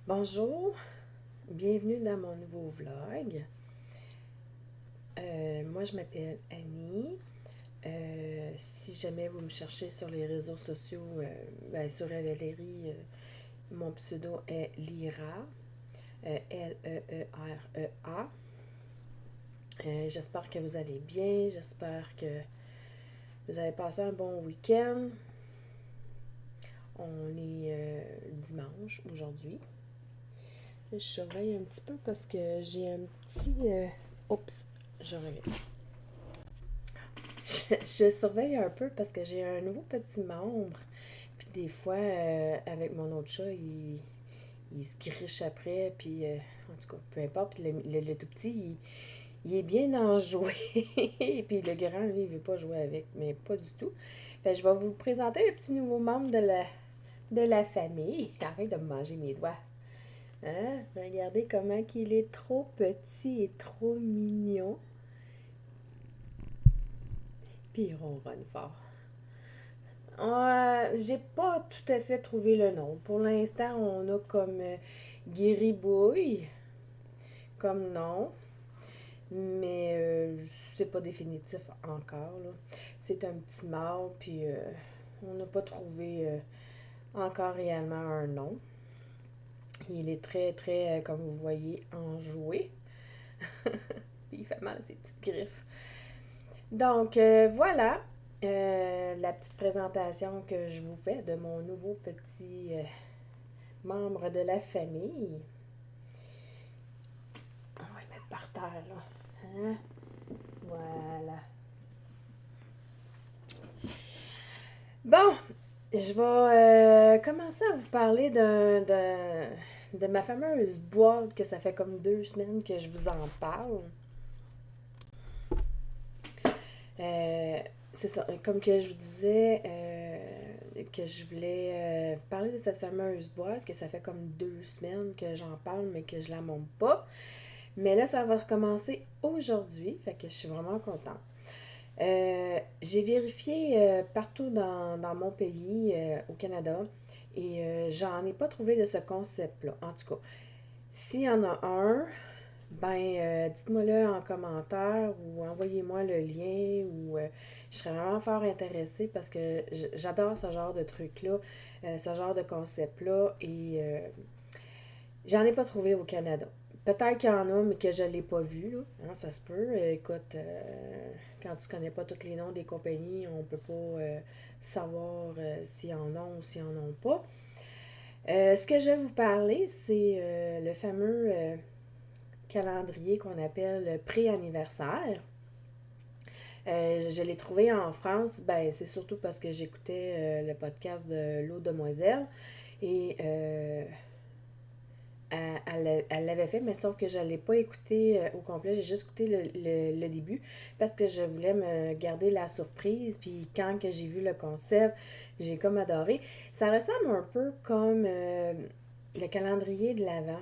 Bonjour, bienvenue dans mon nouveau vlog. Moi, je m'appelle Annie. Si jamais vous me cherchez sur les réseaux sociaux, sur Valérie, mon pseudo est Lyra, Leera. J'espère que vous allez bien, j'espère que vous avez passé un bon week-end. On est dimanche aujourd'hui. Je surveille un petit peu parce que j'ai un petit... oups, je reviens. Je surveille un peu parce que j'ai un nouveau petit membre. Puis des fois, avec mon autre chat, il se griche après. Puis, en tout cas, peu importe. Puis le tout petit, il est bien enjoué. Puis le grand, lui, il veut pas jouer avec, mais pas du tout. Fait que je vais vous présenter le petit nouveau membre de la famille. Arrête de me manger mes doigts. Hein? Regardez comment il est trop petit et trop mignon. Puis il ronronne fort. J'ai pas tout à fait trouvé le nom. Pour l'instant, on a comme Guiribouille comme nom, mais c'est pas définitif encore, là. C'est un petit mâle, puis on n'a pas trouvé encore réellement un nom. Il est très, très, comme vous voyez, enjoué. Puis il fait mal à ses petites griffes. Donc, voilà la petite présentation que je vous fais de mon nouveau petit membre de la famille. On va le mettre par terre, là. Hein? Voilà. Bon, je vais commencer à vous parler de ma fameuse boîte que ça fait comme 2 semaines que je vous en parle. Euh, c'est ça, comme que je vous disais, que je voulais parler de cette fameuse boîte, que ça fait comme 2 semaines que j'en parle, mais que je la monte pas. Mais là, ça va recommencer aujourd'hui, fait que je suis vraiment contente. J'ai vérifié partout dans mon pays, au Canada, et j'en ai pas trouvé de ce concept-là. En tout cas, s'il y en a un, dites-moi-le en commentaire ou envoyez-moi le lien ou je serais vraiment fort intéressée parce que j'adore ce genre de truc-là, ce genre de concept-là et j'en ai pas trouvé au Canada. Peut-être qu'il y en a, mais que je ne l'ai pas vu, là. Hein, ça se peut. Écoute, quand tu connais pas tous les noms des compagnies, on peut pas savoir s'ils en ont ou s'ils en ont pas. Ce que je vais vous parler, c'est le fameux calendrier qu'on appelle pré-anniversaire. Je l'ai trouvé en France, ben c'est surtout parce que j'écoutais le podcast de L'Eau Demoiselle et elle l'avait fait, mais sauf que je ne l'ai pas écouté au complet, j'ai juste écouté le début parce que je voulais me garder la surprise, puis quand que j'ai vu le concept, j'ai comme adoré. Ça ressemble un peu comme le calendrier de l'Avent.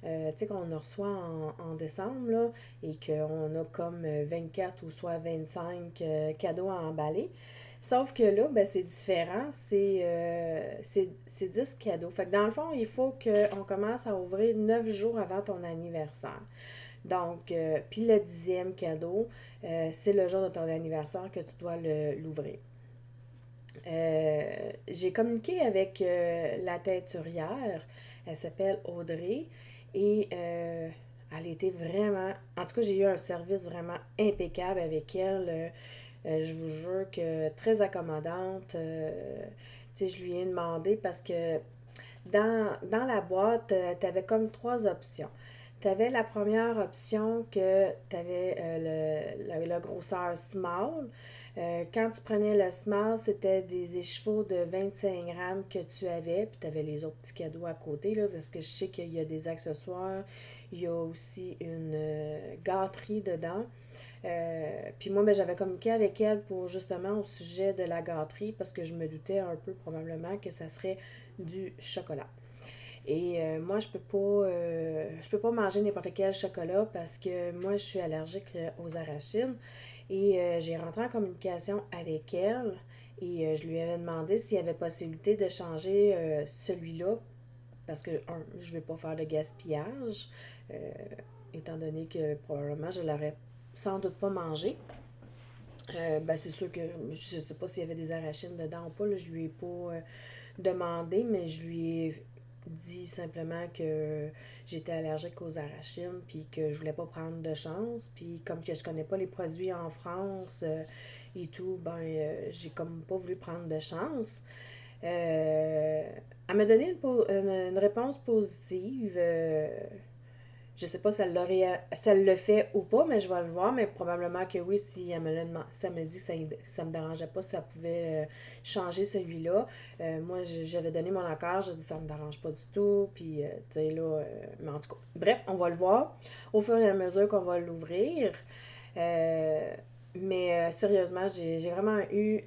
Tu sais, qu'on reçoit en décembre, là, et qu'on a comme 24 ou soit 25 cadeaux à emballer. Sauf que là, ben, c'est différent, c'est 10 cadeaux. Fait que dans le fond, il faut qu'on commence à ouvrir 9 jours avant ton anniversaire. Donc, puis le 10e cadeau, c'est le jour de ton anniversaire que tu dois l'ouvrir. J'ai communiqué avec la teinturière. Elle s'appelle Audrey. Et elle était vraiment... En tout cas, j'ai eu un service vraiment impeccable avec elle. Je vous jure que très accommodante. Tu sais, je lui ai demandé parce que dans la boîte, tu avais comme 3 options. Tu avais la première option que tu avais le grosseur small. Quand tu prenais le small, c'était des écheveaux de 25 grammes que tu avais, puis tu avais les autres petits cadeaux à côté, là, parce que je sais qu'il y a des accessoires, il y a aussi une gâterie dedans. Puis moi, ben, j'avais communiqué avec elle pour justement au sujet de la gâterie, parce que je me doutais un peu probablement que ça serait du chocolat. Et moi, je peux pas manger n'importe quel chocolat parce que moi, je suis allergique aux arachides. Et j'ai rentré en communication avec elle et je lui avais demandé s'il y avait possibilité de changer celui-là parce que, je ne vais pas faire de gaspillage, euh, étant donné que probablement je l'aurais sans doute pas mangé. Ben c'est sûr que je sais pas s'il y avait des arachides dedans ou pas, là, je lui ai pas demandé, mais je lui ai dit simplement que j'étais allergique aux arachides, puis que je voulais pas prendre de chance, puis comme que je connais pas les produits en France et tout, ben j'ai comme pas voulu prendre de chance. Elle m'a donné une réponse positive. Je sais pas si elle le fait ou pas, mais je vais le voir. Mais probablement que oui, si elle me l'a demandé, ça me dit que ça me dérangeait pas si ça pouvait changer celui-là. Moi, j'avais donné mon accord, j'ai dit ça me dérange pas du tout. Puis, tu sais, là, mais en tout cas, bref, on va le voir au fur et à mesure qu'on va l'ouvrir. Euh, mais sérieusement, j'ai vraiment eu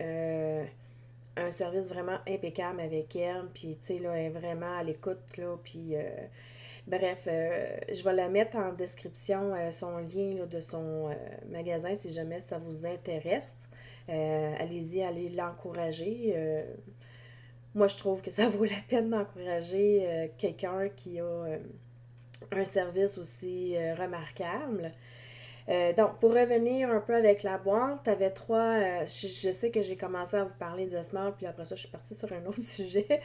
un service vraiment impeccable avec elle. Puis, tu sais, là, elle est vraiment à l'écoute, là. Puis, bref, je vais la mettre en description, son lien là, de son magasin, si jamais ça vous intéresse. Allez-y, allez l'encourager. Moi, je trouve que ça vaut la peine d'encourager quelqu'un qui a un service aussi remarquable. Donc, pour revenir un peu avec la boîte, tu avais trois. Je sais que j'ai commencé à vous parler de Smart, puis après ça, je suis partie sur un autre sujet.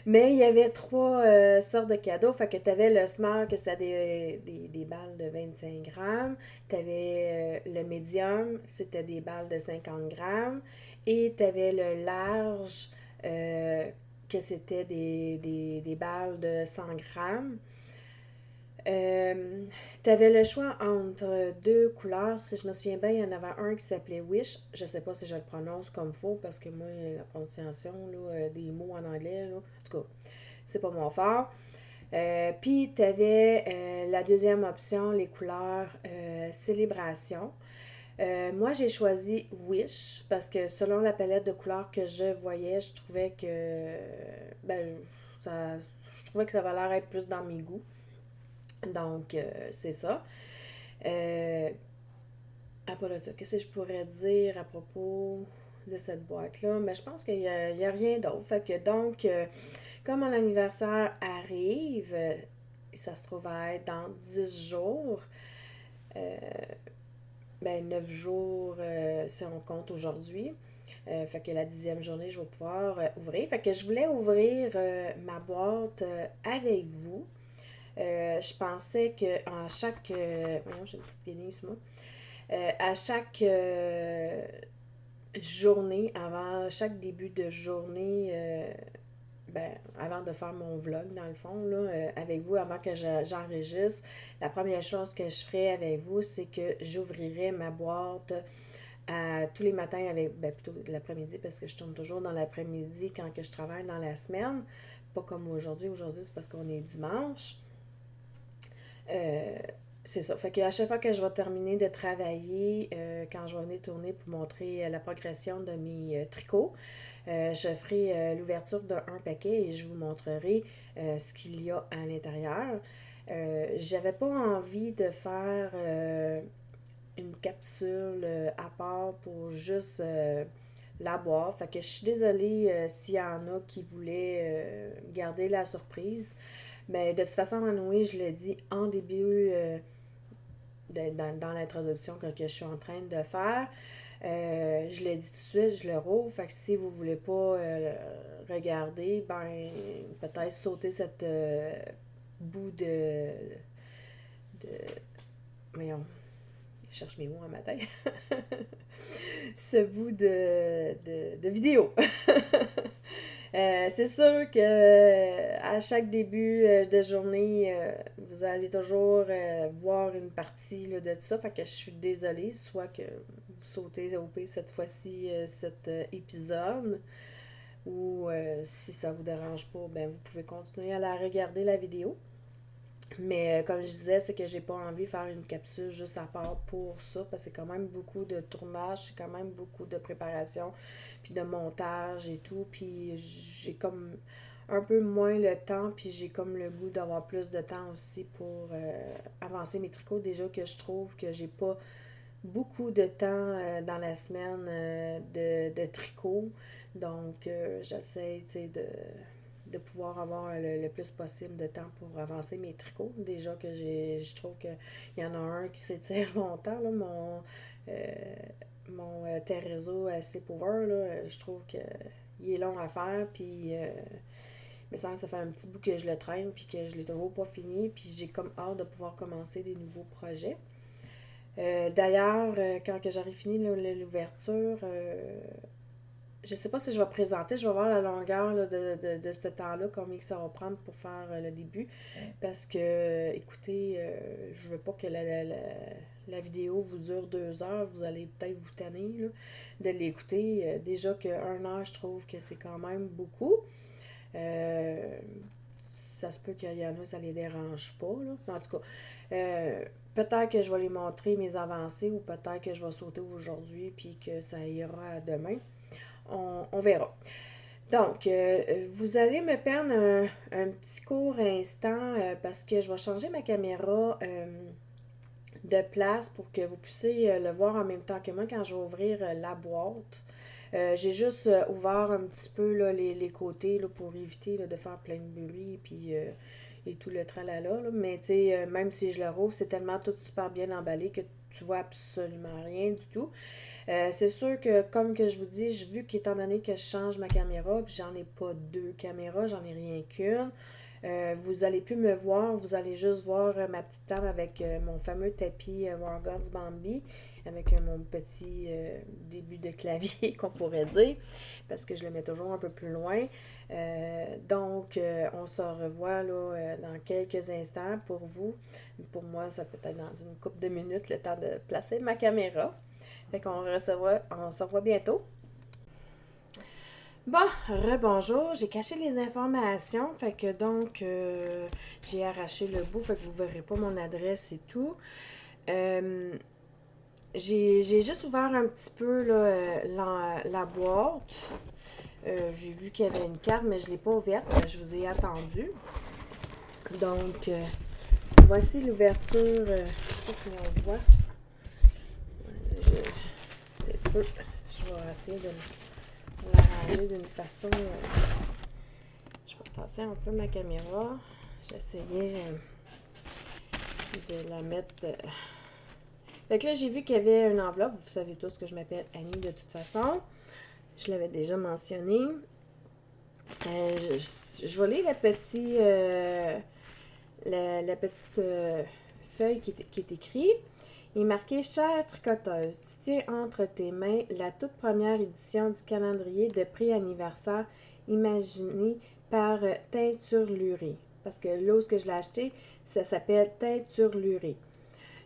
Mais il y avait trois sortes de cadeaux. Fait que tu avais le Smart, que c'était des balles de 25 grammes. Tu avais le Medium, c'était des balles de 50 grammes. Et tu avais le large, euh, que c'était des balles de 100 grammes. Euh, T'avais le choix entre deux couleurs. Si je me souviens bien, il y en avait un qui s'appelait Wish. Je sais pas si je le prononce comme faux parce que moi, la prononciation là, des mots en anglais, là, en tout cas, c'est pas mon fort. Puis, t'avais la deuxième option, les couleurs Célébration. Moi, j'ai choisi Wish parce que selon la palette de couleurs que je voyais, je trouvais que je trouvais que ça va l'air être plus dans mes goûts. Donc, c'est ça. Euh, à part de ça, qu'est-ce que je pourrais dire à propos de cette boîte-là? Mais je pense qu'il y a rien d'autre. Fait que donc, comme mon anniversaire arrive, ça se trouve à être dans 10 jours. euh, ben 9 jours si on compte aujourd'hui. Fait que la 10e journée, je vais pouvoir ouvrir. Fait que je voulais ouvrir ma boîte avec vous. Je pensais que en chaque. Voyons, j'ai une petite guenille, moi. À chaque journée, avant chaque début de journée, ben, avant de faire mon vlog, dans le fond, là, avec vous, avant que j'enregistre, la première chose que je ferai avec vous, c'est que j'ouvrirai ma boîte tous les matins avec, ben, plutôt l'après-midi, parce que je tourne toujours dans l'après-midi quand que je travaille dans la semaine. Pas comme aujourd'hui. Aujourd'hui, c'est parce qu'on est dimanche. Euh, c'est ça. Fait qu'à chaque fois que je vais terminer de travailler, quand je vais venir tourner pour montrer la progression de mes tricots, je ferai l'ouverture d'un paquet et je vous montrerai ce qu'il y a à l'intérieur. J'avais pas envie de faire une capsule à part pour juste la boire. Fait que je suis désolée s'il y en a qui voulaient garder la surprise. Mais de toute façon, Anoué, je l'ai dit en début, dans l'introduction que je suis en train de faire. Je l'ai dit tout de suite, je le rouvre. Fait que si vous voulez pas regarder, ben peut-être sauter cette bout de. Voyons, je cherche mes mots à matin. Ce bout de vidéo. C'est sûr que à chaque début de journée, vous allez toujours voir une partie là, de tout ça. Fait que je suis désolée, soit que vous sautez au pire cette fois-ci cet épisode, ou si ça vous dérange pas, ben vous pouvez continuer à la regarder la vidéo. Mais comme je disais, c'est que j'ai pas envie de faire une capsule juste à part pour ça, parce que c'est quand même beaucoup de tournage, c'est quand même beaucoup de préparation, puis de montage et tout, puis j'ai comme un peu moins le temps, puis j'ai comme le goût d'avoir plus de temps aussi pour avancer mes tricots. Déjà que je trouve que j'ai pas beaucoup de temps dans la semaine de tricot, donc j'essaie, tu sais, de pouvoir avoir le plus possible de temps pour avancer mes tricots. Déjà que je trouve qu'il y en a un qui s'étire longtemps, là, mon Terrazzo Sleepover, là, je trouve que il est long à faire, puis mais ça fait un petit bout que je le traîne, puis que je l'ai toujours pas fini, puis j'ai comme hâte de pouvoir commencer des nouveaux projets. D'ailleurs, quand que j'aurai fini l'ouverture, je sais pas si je vais présenter, je vais voir la longueur là, de ce temps-là, combien que ça va prendre pour faire le début. Parce que, écoutez, je veux pas que la vidéo vous dure 2 heures, vous allez peut-être vous tanner là, de l'écouter. Déjà que 1 heure, je trouve que c'est quand même beaucoup. Ça se peut qu'il y en a, ça les dérange pas, là. En tout cas, peut-être que je vais les montrer mes avancées ou peut-être que je vais sauter aujourd'hui puis que ça ira à demain. On verra. Donc, vous allez me prendre un petit court instant parce que je vais changer ma caméra de place pour que vous puissiez le voir en même temps que moi quand je vais ouvrir la boîte. J'ai juste ouvert un petit peu là, les côtés là, pour éviter là, de faire plein de bruit puis, et tout le tralala. Là. Mais tu sais, même si je le rouvre, c'est tellement tout super bien emballé que tu vois absolument rien du tout. C'est sûr que, comme que je vous dis, vu qu'étant donné que je change ma caméra, puis j'en ai pas 2 caméras, j'en ai rien qu'une, vous allez plus me voir, vous allez juste voir ma petite table avec mon fameux tapis War Gods Bambi, avec mon petit début de clavier qu'on pourrait dire, parce que je le mets toujours un peu plus loin. Donc, on se revoit là, dans quelques instants pour vous. Pour moi, ça peut être dans une couple de minutes, le temps de placer ma caméra. Fait qu'on on se revoit bientôt. Bon, rebonjour, j'ai caché les informations, fait que donc j'ai arraché le bout, fait que vous verrez pas mon adresse et tout. J'ai juste ouvert un petit peu là, la boîte. J'ai vu qu'il y avait une carte, mais je ne l'ai pas ouverte, je vous ai attendu. Donc, voici l'ouverture, je ne sais pas si on voit. Un petit peu, je vais essayer de l'arranger d'une façon. Je vais tasser un peu ma caméra. J'essayais de la mettre. Fait que là, j'ai vu qu'il y avait une enveloppe. Vous savez tous que je m'appelle Annie de toute façon. Je l'avais déjà mentionné. Je vais lire la petite feuille qui est écrite. Il est marqué « Chère tricoteuse, tu tiens entre tes mains la toute première édition du calendrier de pré-anniversaire imaginé par Teinture-Lurée. » Parce que là où je l'ai acheté, ça s'appelle Teinture-Lurée.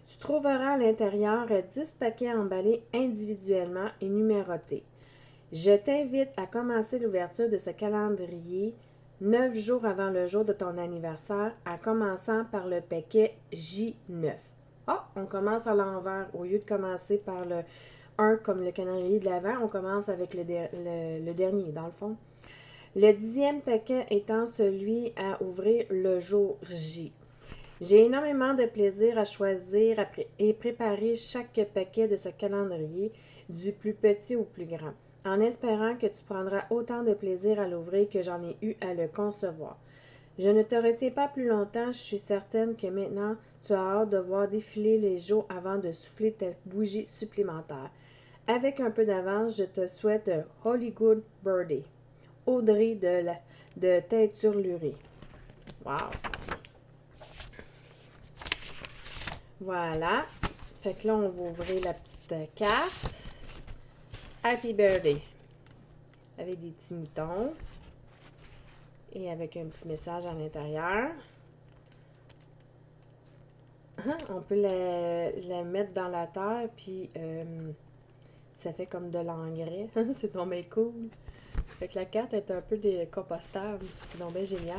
Tu trouveras à l'intérieur 10 paquets emballés individuellement et numérotés. Je t'invite à commencer l'ouverture de ce calendrier 9 jours avant le jour de ton anniversaire, en commençant par le paquet J9. Ah, on commence à l'envers. Au lieu de commencer par le 1 comme le calendrier de l'avant, on commence avec le dernier, dans le fond. Le 10e paquet étant celui à ouvrir le jour J. J'ai énormément de plaisir à choisir et préparer chaque paquet de ce calendrier, du plus petit au plus grand, en espérant que tu prendras autant de plaisir à l'ouvrir que j'en ai eu à le concevoir. Je ne te retiens pas plus longtemps, je suis certaine que maintenant, tu as hâte de voir défiler les jours avant de souffler ta bougie supplémentaire. Avec un peu d'avance, je te souhaite un Hollywood Birthday. Audrey de Teinture-Lurée. Wow! Voilà. Fait que là, on va ouvrir la petite carte. Happy Birthday. Avec des petits moutons. Et avec un petit message à l'intérieur. On peut la mettre dans la terre, puis ça fait comme de l'engrais. C'est tombé cool. Fait que la carte est un peu compostable. C'est donc bien génial.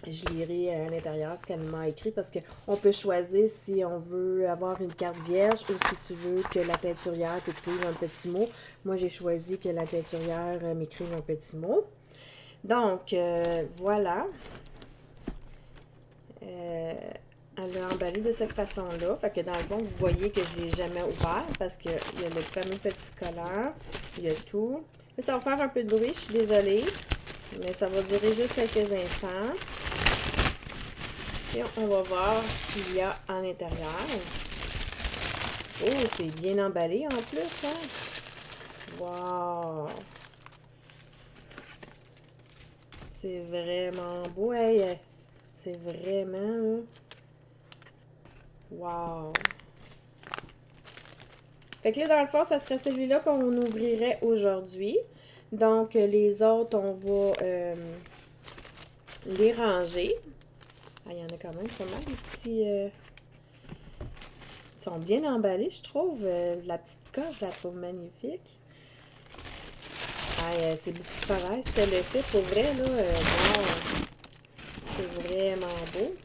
Je lirai à l'intérieur ce qu'elle m'a écrit parce qu'on peut choisir si on veut avoir une carte vierge ou si tu veux que la teinturière t'écrive un petit mot. Moi, j'ai choisi que la teinturière m'écrive un petit mot. Donc, voilà. Elle l'a emballé de cette façon-là. Fait que dans le fond, vous voyez que je ne l'ai jamais ouvert parce qu'il y a le fameux petit collant. Il y a tout. Ça va faire un peu de bruit, je suis désolée. Mais ça va durer juste quelques instants. Et on va voir ce qu'il y a à l'intérieur. Oh, c'est bien emballé en plus, hein? Wow! C'est vraiment beau, hey, c'est vraiment, là. Wow! Fait que là, dans le fond, ça serait celui-là qu'on ouvrirait aujourd'hui. Donc, les autres, on va les ranger. Ah, il y en a quand même pas mal, les petits... Ils sont bien emballés, je trouve. La petite coche, je la trouve magnifique. Ah, c'est beaucoup de travail, c'était le fait. Pour vrai, là, wow, c'est vraiment beau.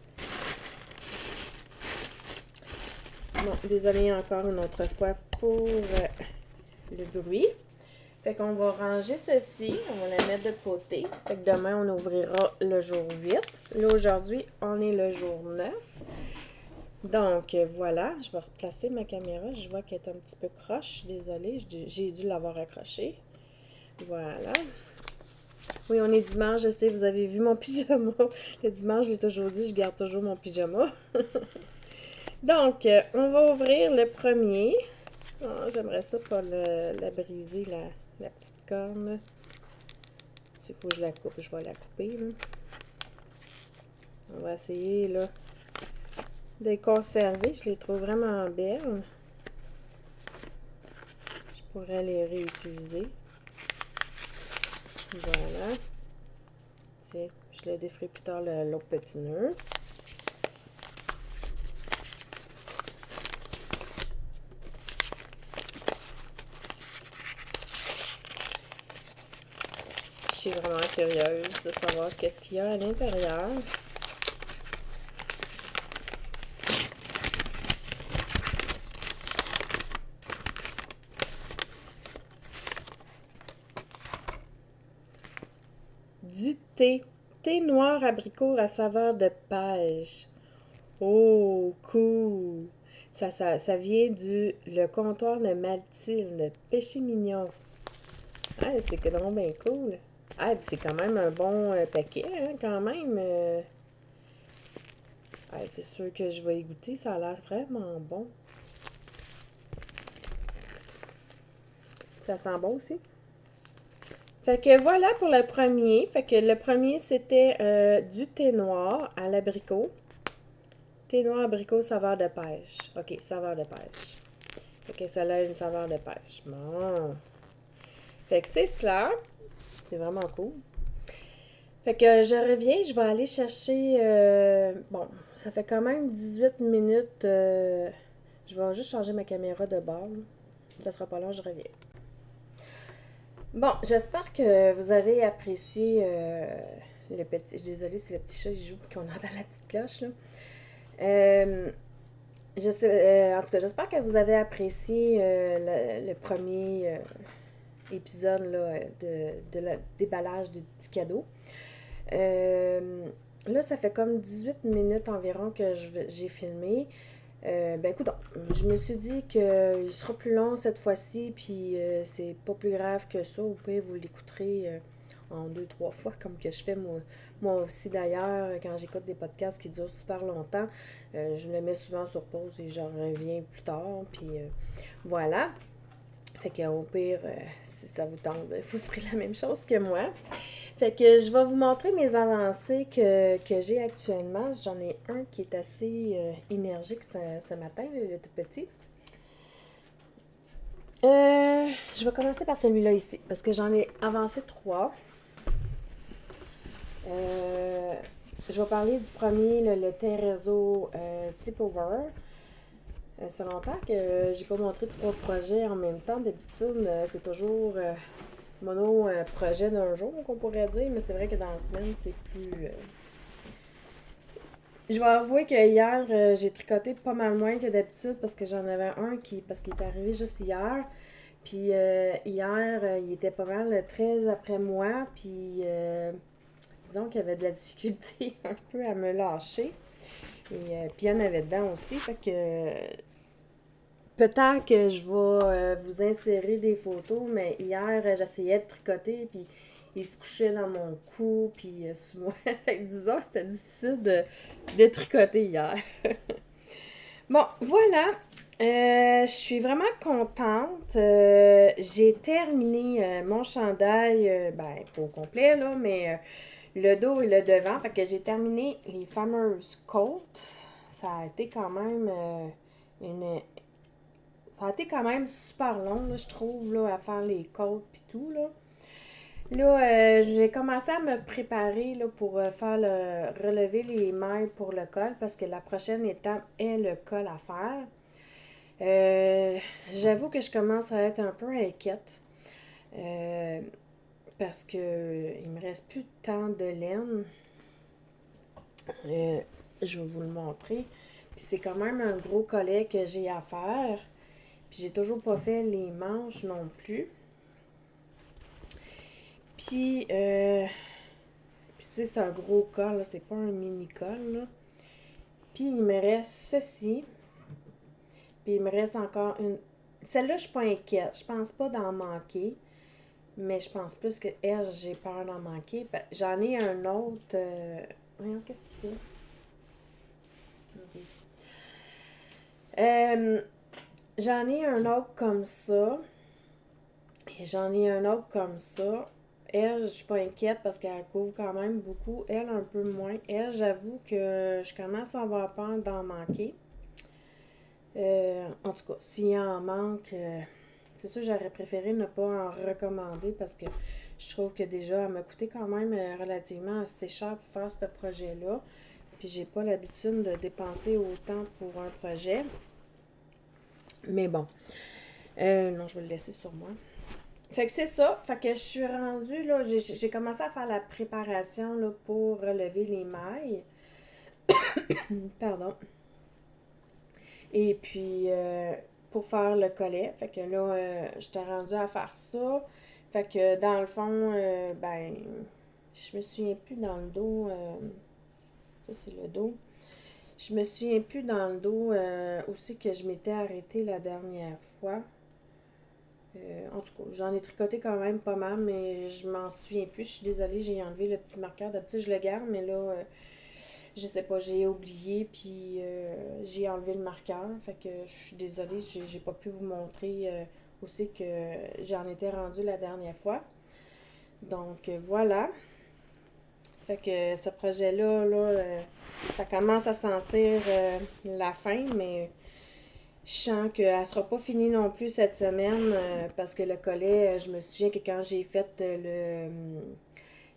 Bon, désolée encore une autre fois pour le bruit. Fait qu'on va ranger ceci, on va la mettre de côté. Fait que demain, on ouvrira le jour 8. Là, aujourd'hui, on est le jour 9. Donc, voilà, je vais replacer ma caméra. Je vois qu'elle est un petit peu croche. Désolée, j'ai dû l'avoir accrochée. Voilà. Oui, on est dimanche, je sais, vous avez vu mon pyjama. Le dimanche, je l'ai toujours dit, je garde toujours mon pyjama. Donc, on va ouvrir le premier. Oh, j'aimerais ça pas la briser, la petite corne. S'il faut que je la coupe, je vais la couper. Là. On va essayer là, de les conserver. Je les trouve vraiment belles. Je pourrais les réutiliser. Voilà. Tiens, je le déferai plus tard l'autre petit nœud. Je suis vraiment curieuse de savoir qu'est-ce qu'il y a à l'intérieur. Du thé. Thé noir abricot à saveur de pêche. Oh, cool! Ça vient le comptoir de Mathilde, de Péché Mignon. Ah, c'est que donc bien cool. Ah, c'est quand même un bon paquet, hein, quand même. Ah, c'est sûr que je vais y goûter, ça a l'air vraiment bon. Ça sent bon aussi. Fait que voilà pour le premier. Fait que le premier, c'était du thé noir à l'abricot. Thé noir abricot saveur de pêche. OK, saveur de pêche. Fait que ça a une saveur de pêche. Bon. Fait que c'est cela. C'est vraiment cool. Fait que je reviens, je vais aller chercher... bon, ça fait quand même 18 minutes. Je vais juste changer ma caméra de bord. Là. Ça sera pas long, je reviens. Bon, j'espère que vous avez apprécié le petit... Je suis désolée si le petit chat il joue qu'on entend la petite cloche. Là. En tout cas, j'espère que vous avez apprécié le premier épisode là, de déballage des petits cadeaux. Là, ça fait comme 18 minutes environ que j'ai filmé. Ben écoute, je me suis dit qu'il sera plus long cette fois-ci, puis c'est pas plus grave que ça. Au pire, vous l'écouterez en 2-3 fois, comme que je fais moi aussi d'ailleurs, quand j'écoute des podcasts qui durent super longtemps. Je le mets souvent sur pause et j'en reviens plus tard, puis voilà. Fait qu'au pire, si ça vous tente, vous ferez la même chose que moi. Fait que je vais vous montrer mes avancées que j'ai actuellement. J'en ai un qui est assez énergique ce matin, le tout petit. Je vais commencer par celui-là ici, parce que j'en ai avancé 3. Je vais parler du premier, le Terezo Sleepover. Ça fait longtemps que j'ai pas montré 3 projets en même temps. D'habitude, c'est toujours mono projet d'un jour, qu'on pourrait dire, mais c'est vrai que dans la semaine, c'est plus... Je vais avouer que hier, j'ai tricoté pas mal moins que d'habitude parce que j'en avais un parce qu'il est arrivé juste hier. Puis hier, il était pas mal très après moi. Puis disons qu'il y avait de la difficulté un peu à me lâcher. Et puis il y en avait dedans aussi. Fait que Peut-être que je vais vous insérer des photos, mais hier, j'essayais de tricoter, puis il se couchait dans mon cou, puis sous moi. Fait que disons, c'était difficile de tricoter hier. Bon, voilà. Je suis vraiment contente. J'ai terminé mon chandail, ben, pas au complet, là, mais le dos et le devant. Fait que j'ai terminé les fameuses côtes. Ça a été quand même une Ça a été quand même super long, là, je trouve, là, à faire les côtes puis tout, là. Là, j'ai commencé à me préparer là, pour faire relever les mailles pour le col parce que la prochaine étape est le col à faire. Euh, J'avoue que je commence à être un peu inquiète euh, parce que il me reste plus tant de laine. Euh, je vais vous le montrer. Puis c'est quand même un gros collet que j'ai à faire. Puis j'ai toujours pas fait les manches non plus. Puis, puis tu sais, c'est un gros col, là, c'est pas un mini col, là. Puis il me reste ceci. Puis il me reste encore une. Celle-là, je suis pas inquiète. Je pense pas d'en manquer. Mais je pense plus que elle, j'ai peur d'en manquer. J'en ai un autre. Voyons, qu'est-ce qu'il fait? Ok. Euh, J'en ai un autre comme ça. Et j'en ai un autre comme ça. Elle, je suis pas inquiète parce qu'elle couvre quand même beaucoup. Elle, un peu moins. Elle, j'avoue que je commence à avoir peur d'en manquer. En tout cas, s'il y en manque, c'est sûr j'aurais préféré ne pas en recommander parce que je trouve que déjà, elle m'a coûté quand même relativement assez cher pour faire ce projet-là. Puis j'ai pas l'habitude de dépenser autant pour un projet. Mais bon, non, je vais le laisser sur moi. Fait que c'est ça. Fait que je suis rendue, là, j'ai commencé à faire la préparation là, pour relever les mailles. Pardon. Et puis, pour faire le collet. Fait que là, j'étais rendue à faire ça. Fait que dans le fond, ben, je me souviens plus dans le dos. Ça, c'est le dos. Je me souviens plus dans le dos aussi que je m'étais arrêtée la dernière fois. En tout cas, j'en ai tricoté quand même pas mal, mais je m'en souviens plus. Je suis désolée, j'ai enlevé le petit marqueur. D'habitude, je le garde, mais là, je sais pas, j'ai oublié, puis j'ai enlevé le marqueur. Fait que je suis désolée, j'ai pas pu vous montrer aussi que j'en étais rendue la dernière fois. Donc voilà. Fait que ce projet-là, là, ça commence à sentir la fin, mais je sens qu'elle ne sera pas finie non plus cette semaine parce que le collet, je me souviens que quand j'ai fait le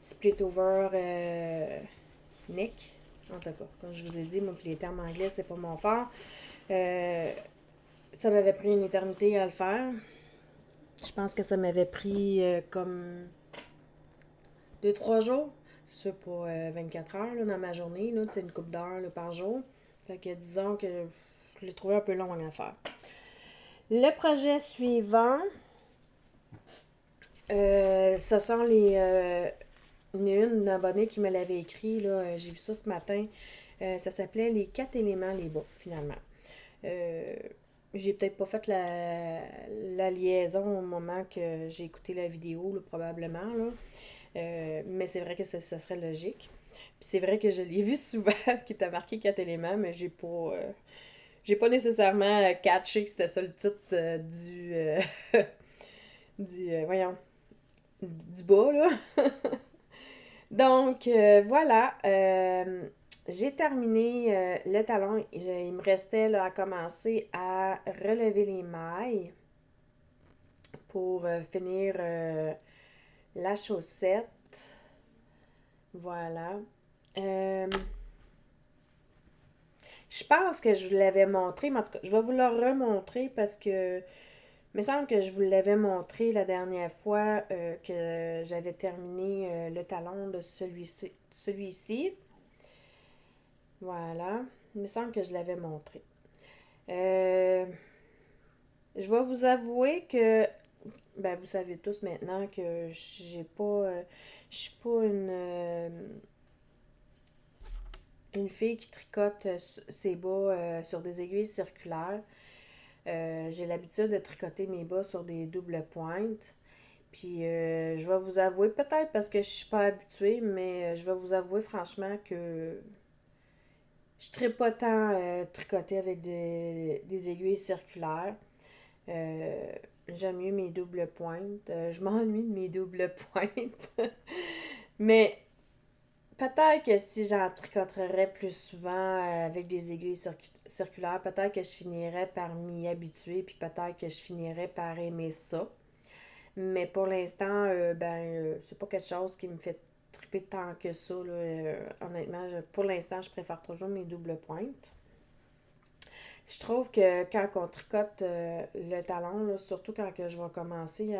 split over neck, en tout cas, comme je vous ai dit, moi, les termes anglais, c'est pas mon fort. Euh, Ça m'avait pris une éternité à le faire. Je pense que ça m'avait pris comme 2-3 jours. C'est sûr, pas 24 heures là, dans ma journée, là, une coupe d'heures là, par jour. Fait que disons que je l'ai trouvé un peu long à faire. Le projet suivant, ce sont une abonnée qui me l'avait écrit, là, j'ai vu ça ce matin. Ça s'appelait Les 4 éléments, les bas, finalement. Euh, j'ai peut-être pas fait la liaison au moment que j'ai écouté la vidéo, là, probablement, là. Mais c'est vrai que ça serait logique. Puis c'est vrai que je l'ai vu souvent, qui t'a marqué 4 éléments, mais j'ai pas nécessairement catché que c'était ça le titre voyons, du bas, là. Donc, voilà. J'ai terminé le talon. Il me restait là, à commencer à relever les mailles pour finir la chaussette. Voilà. Euh, je pense que je vous l'avais montré, mais en tout cas, je vais vous le remontrer parce que il me semble que je vous l'avais montré la dernière fois que j'avais terminé le talon de celui-ci. Voilà. Il me semble que je l'avais montré. Euh, je vais vous avouer que, ben, vous savez tous maintenant que j'ai pas, je suis pas une fille qui tricote ses bas sur des aiguilles circulaires. J'ai l'habitude de tricoter mes bas sur des doubles pointes. Puis je vais vous avouer, peut-être parce que je suis pas habituée, mais je vais vous avouer franchement que je ne tripe pas tant tricoter avec des aiguilles circulaires. Euh, J'aime mieux mes doubles pointes. Je m'ennuie de mes doubles pointes. Mais peut-être que si j'en tricoterais plus souvent avec des aiguilles circulaires, peut-être que je finirais par m'y habituer, puis peut-être que je finirais par aimer ça. Mais pour l'instant, c'est pas quelque chose qui me fait triper tant que ça. Là. Honnêtement, pour l'instant, je préfère toujours mes doubles pointes. Je trouve que quand on tricote le talon, là, surtout quand que je vais commencer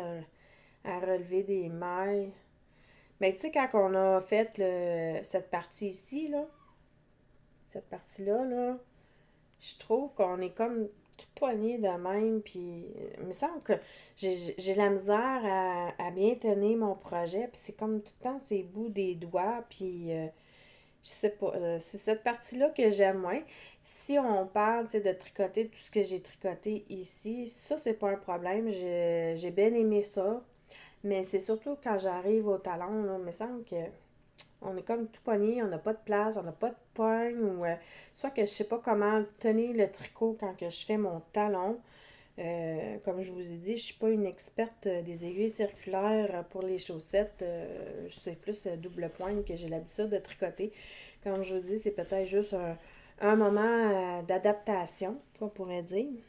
à relever des mailles, mais tu sais, quand on a fait cette partie ici, là, cette partie-là, là, je trouve qu'on est comme tout poigné de même, puis il me semble que j'ai la misère à bien tenir mon projet, puis c'est comme tout le temps ces bouts des doigts, puis je sais pas, c'est cette partie-là que j'aime moins. Si on parle, tu sais, de tricoter tout ce que j'ai tricoté ici, ça, c'est pas un problème, j'ai bien aimé ça, mais c'est surtout quand j'arrive au talon, là, il me semble que on est comme tout pogné, on n'a pas de place, on n'a pas de poigne, ou soit que je sais pas comment tenir le tricot quand que je fais mon talon. Comme je vous ai dit, je suis pas une experte des aiguilles circulaires pour les chaussettes. Je sais plus double poigne que j'ai l'habitude de tricoter. Comme je vous dis, c'est peut-être juste un moment d'adaptation, on pourrait dire.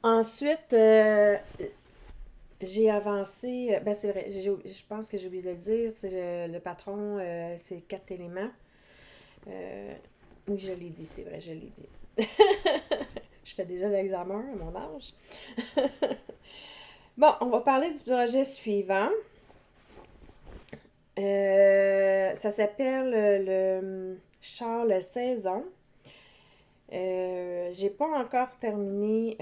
Ensuite, j'ai avancé, ben c'est vrai, je pense que j'ai oublié de le dire, c'est le patron, c'est 4 éléments. Oui, je l'ai dit, c'est vrai, je l'ai dit. Je fais déjà l'examen à mon âge. Bon, on va parler du projet suivant. Ça s'appelle le Charles Saison. J'ai pas encore terminé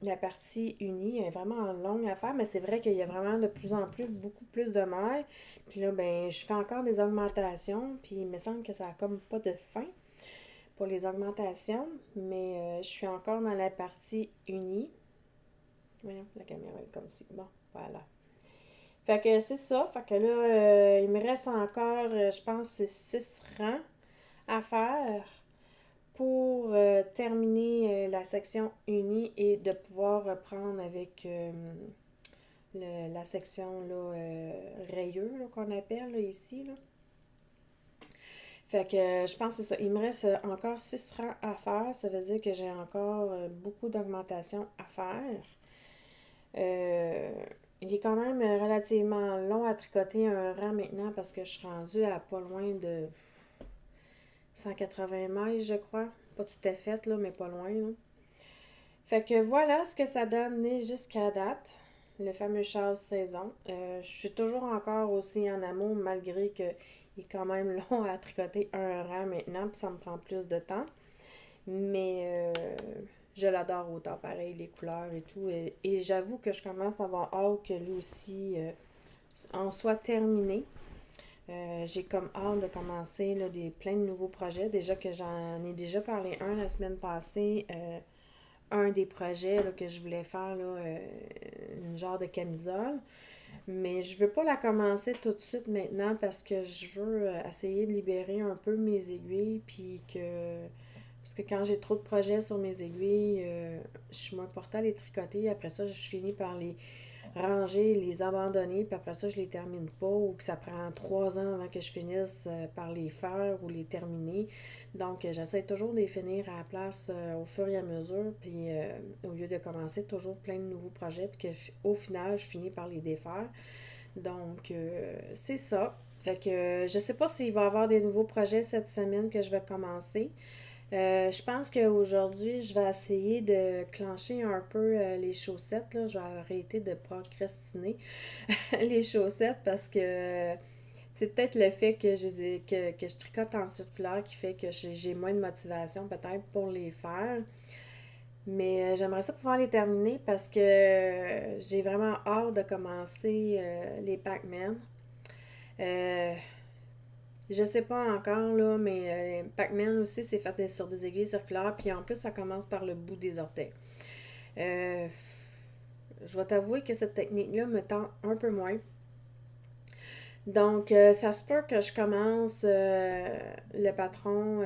la partie unie. Elle est vraiment longue à faire, mais c'est vrai qu'il y a vraiment de plus en plus, beaucoup plus de mailles. Puis là, ben, je fais encore des augmentations. Puis il me semble que ça a comme pas de fin pour les augmentations. Mais je suis encore dans la partie unie. Voyons, la caméra est comme ci. Bon, voilà. Fait que c'est ça. Fait que là, il me reste encore, je pense, c'est 6 rangs à faire pour terminer la section unie et de pouvoir reprendre avec la section là, rayeux là, qu'on appelle là, ici. Là. Fait que je pense que c'est ça. Il me reste encore 6 rangs à faire. Ça veut dire que j'ai encore beaucoup d'augmentation à faire. Euh, il est quand même relativement long à tricoter un rang maintenant parce que je suis rendue à pas loin de 180 mailles, je crois. Pas tout à fait, là, mais pas loin. Là. Fait que voilà ce que ça donne jusqu'à date. Le fameux chasse saison. Je suis toujours encore aussi en amour malgré que il est quand même long à tricoter un rang maintenant, puis ça me prend plus de temps. Mais je l'adore autant, pareil, les couleurs et tout. Et j'avoue que je commence à avoir hâte que lui aussi en soit terminé. J'ai comme hâte de commencer là, plein de nouveaux projets. Déjà que j'en ai déjà parlé un la semaine passée. Un des projets là, que je voulais faire, là, une genre de camisole. Mais je veux pas la commencer tout de suite maintenant parce que je veux essayer de libérer un peu mes aiguilles. Puis que. Parce que quand j'ai trop de projets sur mes aiguilles, je suis moins portée à les tricoter. Après ça, je finis par les ranger, les abandonner, puis après ça, je les termine pas, ou que ça prend 3 ans avant que je finisse par les faire ou les terminer. Donc, j'essaie toujours de les finir à la place au fur et à mesure, puis au lieu de commencer toujours plein de nouveaux projets, puis qu'au final, je finis par les défaire. Donc, c'est ça. Fait que je sais pas s'il va y avoir des nouveaux projets cette semaine que je vais commencer. Je pense qu'aujourd'hui, je vais essayer de clencher un peu les chaussettes. Là. Je vais arrêter de procrastiner les chaussettes parce que c'est peut-être le fait que je tricote en circulaire qui fait que j'ai moins de motivation peut-être pour les faire. Mais j'aimerais ça pouvoir les terminer parce que j'ai vraiment hâte de commencer les Pac-Man. Euh, Je sais pas encore, là, mais Pac-Man aussi, c'est fait sur des aiguilles circulaires, puis en plus, ça commence par le bout des orteils. Euh, je vais t'avouer que cette technique-là me tend un peu moins. Donc, ça se peut que je commence le patron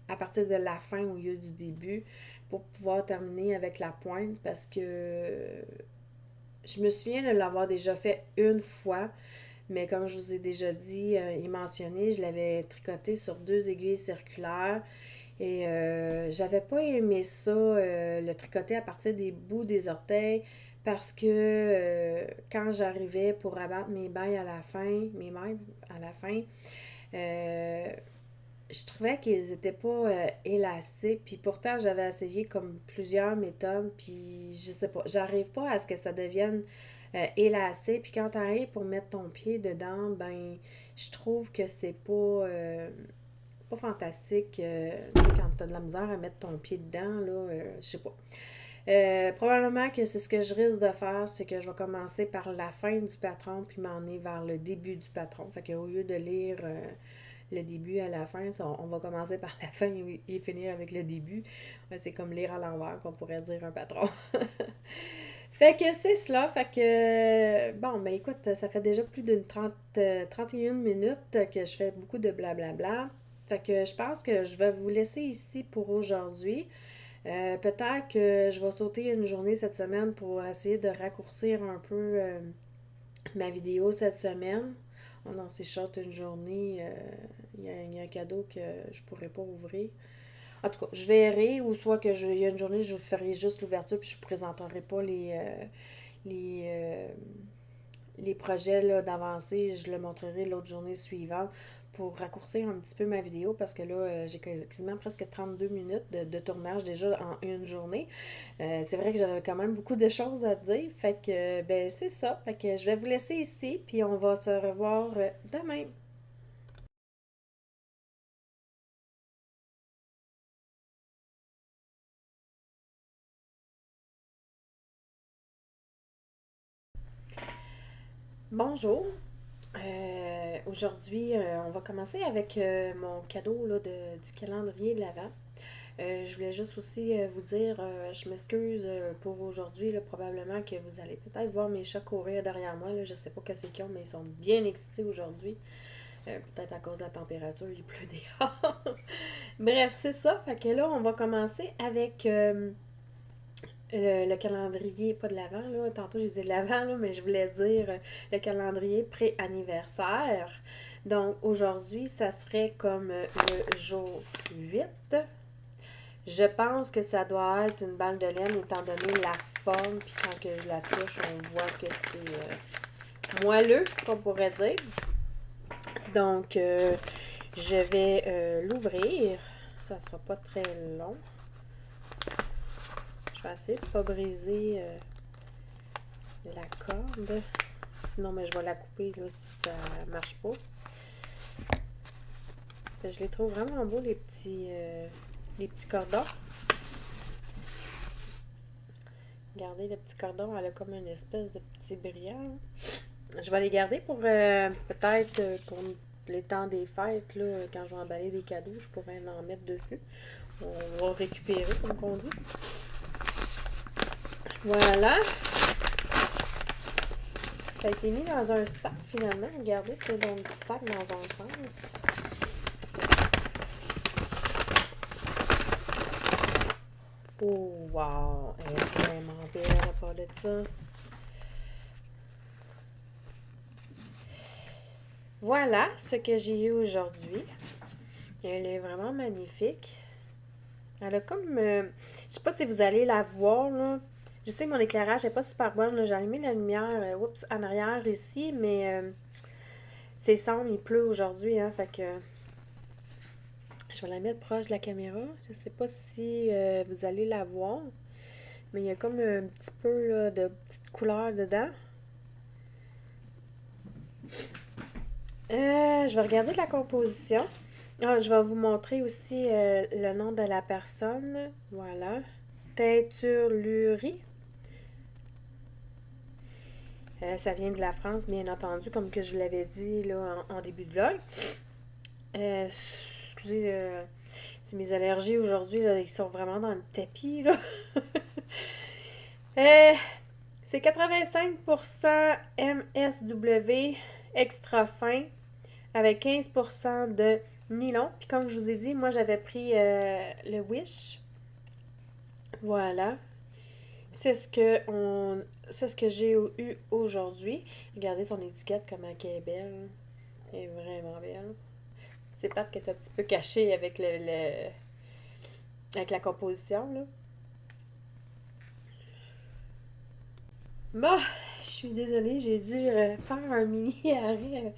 à partir de la fin au lieu du début pour pouvoir terminer avec la pointe parce que je me souviens de l'avoir déjà fait une fois, mais comme je vous ai déjà dit et mentionné, je l'avais tricoté sur deux aiguilles circulaires et j'avais pas aimé ça, le tricoter à partir des bouts des orteils parce que quand j'arrivais pour abattre mes mailles à la fin, mes mailles à la fin, euh, je trouvais qu'ils étaient pas élastiques. Puis pourtant, j'avais essayé comme plusieurs méthodes. Puis je sais pas, j'arrive pas à ce que ça devienne élastique. Puis quand t'arrives pour mettre ton pied dedans, ben, je trouve que c'est pas fantastique. Tu sais, quand t'as de la misère à mettre ton pied dedans, là, je sais pas. Probablement que c'est ce que je risque de faire, c'est que je vais commencer par la fin du patron puis m'en aller vers le début du patron. Fait qu'au lieu de lire le début à la fin, on va commencer par la fin et finir avec le début. Ouais, c'est comme lire à l'envers qu'on pourrait dire un patron. Fait que c'est cela. Fait que, bon, ben écoute, ça fait déjà plus d'une 31 minutes que je fais beaucoup de blablabla. Fait que je pense que je vais vous laisser ici pour aujourd'hui. Peut-être que je vais sauter une journée cette semaine pour essayer de raccourcir un peu ma vidéo cette semaine. Oh non, si je saute une journée, il y a un cadeau que je pourrais pas ouvrir. En tout cas, je verrai, ou soit il y a une journée, je ferai juste l'ouverture puis je ne vous présenterai pas les, euh, les projets là, d'avancée. Je le montrerai l'autre journée suivante pour raccourcir un petit peu ma vidéo parce que là, j'ai quasiment presque 32 minutes de tournage déjà en une journée. C'est vrai que j'avais quand même beaucoup de choses à dire. Fait que, ben, c'est ça. Fait que je vais vous laisser ici, puis on va se revoir demain. Bonjour. Aujourd'hui, on va commencer avec mon cadeau là, du calendrier de l'Avent. Je voulais juste aussi vous dire, je m'excuse pour aujourd'hui, là, probablement que vous allez peut-être voir mes chats courir derrière moi. Là, je sais pas qu'est-ce qu'ils ont, mais ils sont bien excités aujourd'hui. Peut-être à cause de la température, il pleut dehors. Bref, c'est ça. Fait que là, on va commencer avec le calendrier, pas de l'avant, là. Tantôt, j'ai dit de l'avant, là, mais je voulais dire le calendrier pré-anniversaire. Donc, aujourd'hui, ça serait comme le jour 8. Je pense que ça doit être une balle de laine, étant donné la forme, puis quand que je la touche, on voit que c'est moelleux, qu'on pourrait dire. Donc, je vais l'ouvrir. Ça sera pas très long. Je vais essayer de ne pas briser la corde. Sinon, mais je vais la couper là, si ça marche pas. Je les trouve vraiment beaux, les petits cordons. Regardez, le petit cordon, elle a comme une espèce de petit brillant. Je vais les garder pour peut-être pour les temps des fêtes, là, quand je vais emballer des cadeaux, je pourrais en mettre dessus. On va récupérer, comme on dit. Voilà. Ça a été mis dans un sac, finalement. Regardez, c'est mon petit sac dans un sens. Oh, wow! Elle est vraiment belle à part de ça. Voilà ce que j'ai eu aujourd'hui. Elle est vraiment magnifique. Elle a comme... je sais pas si vous allez la voir, là. Je sais que mon éclairage n'est pas super bon. J'ai allumé la lumière en arrière ici, mais c'est sombre, il pleut aujourd'hui, hein, fait que je vais la mettre proche de la caméra. Je sais pas si vous allez la voir, mais il y a comme un petit peu là, de petite couleur dedans. Je vais regarder la composition. Ah, je vais vous montrer aussi le nom de la personne. Voilà. Teinture Lurie. Ça vient de la France, bien entendu, comme que je l'avais dit là, en début de vlog. Excusez, c'est mes allergies aujourd'hui, là, ils sont vraiment dans le tapis, là. Euh, c'est 85% MSW extra fin avec 15% de nylon. Puis comme je vous ai dit, moi j'avais pris le Wish. Voilà. C'est ce que j'ai eu aujourd'hui. Regardez son étiquette comment elle est belle. Elle est vraiment belle. C'est plate qu'elle est un petit peu cachée avec avec la composition là. Bon, je suis désolée, j'ai dû faire un mini arrêt.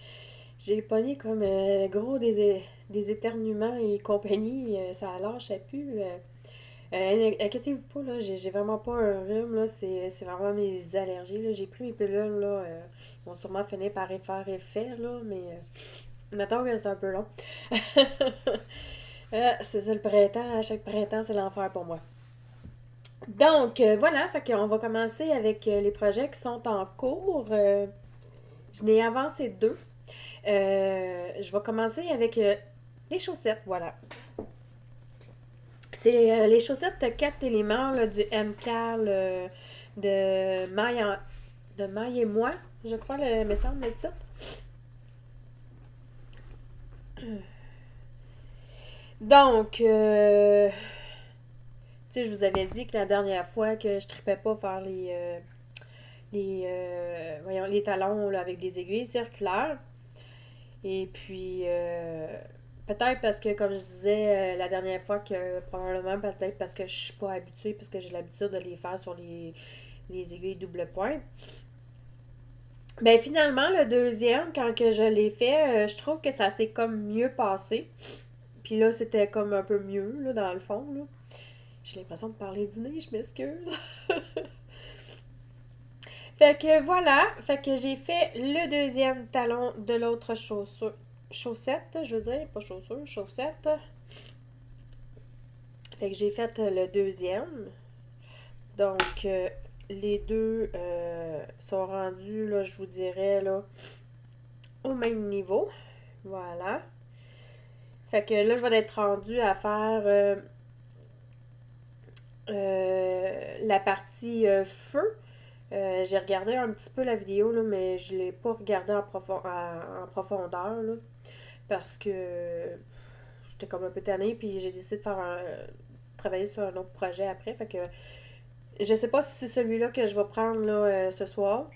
J'ai pogné comme gros des éternuements et compagnie. Ça lâchait plus. Inquiétez-vous pas, là, j'ai vraiment pas un rhume, là, c'est vraiment mes allergies, là. J'ai pris mes pilules, là, ils vont sûrement finir par y faire effet, là, mais mettons que c'est un peu long. C'est ça le printemps, à chaque printemps, c'est l'enfer pour moi. Donc, voilà, fait qu'on va commencer avec les projets qui sont en cours. Je n'ai avancé deux. Je vais commencer avec les chaussettes, voilà. C'est les chaussettes 4 éléments là, du MCAL de Maille et moi, je crois, me semble le titre. Donc, tu sais, je vous avais dit que la dernière fois que je tripais pas faire voyons, les talons là, avec des aiguilles circulaires. Et puis, peut-être parce que, comme je disais la dernière fois, que probablement peut-être parce que je suis pas habituée, parce que j'ai l'habitude de les faire sur les aiguilles double point. Ben finalement, le deuxième, quand que je l'ai fait, je trouve que ça s'est comme mieux passé. Puis là, c'était comme un peu mieux, là, dans le fond, là. J'ai l'impression de parler du nez, je m'excuse. Fait que voilà, fait que j'ai fait le deuxième talon de l'autre chaussette, je veux dire, pas chaussure, chaussette. Fait que j'ai fait le deuxième. Donc, les deux sont rendus, là, je vous dirais, là, au même niveau. Voilà. Fait que là, je vais être rendue à faire la partie feu. J'ai regardé un petit peu la vidéo, là, mais je ne l'ai pas regardé en profondeur, là, parce que j'étais comme un peu tannée, puis j'ai décidé de travailler sur un autre projet après. Fait que je sais pas si c'est celui-là que je vais prendre là, ce soir.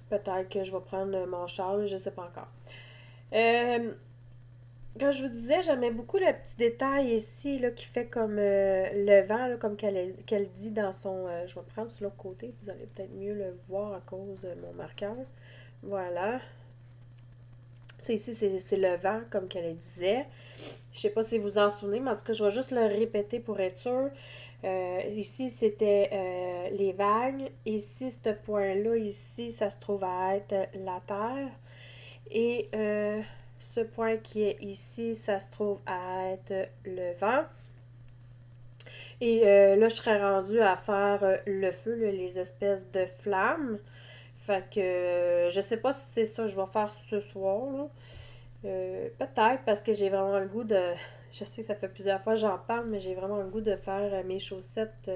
Peut-être que je vais prendre mon char, là, je sais pas encore. Euh, Quand je vous disais, j'aimais beaucoup le petit détail ici là, qui fait comme le vent, là, comme qu'elle dit dans son... je vais prendre sur l'autre côté, vous allez peut-être mieux le voir à cause de mon marqueur. Voilà. Ça ici, c'est le vent, comme qu'elle disait. Je sais pas si vous en souvenez, mais en tout cas, je vais juste le répéter pour être sûr. Ici, c'était les vagues. Ici, ce point-là, ici, ça se trouve à être la Terre. Et ce point qui est ici, ça se trouve à être le vent. Et là, je serais rendue à faire le feu, là, les espèces de flammes. Fait que je sais pas si c'est ça que je vais faire ce soir, là. Peut-être parce que j'ai vraiment le goût de... Je sais que ça fait plusieurs fois que j'en parle, mais j'ai vraiment le goût de faire mes chaussettes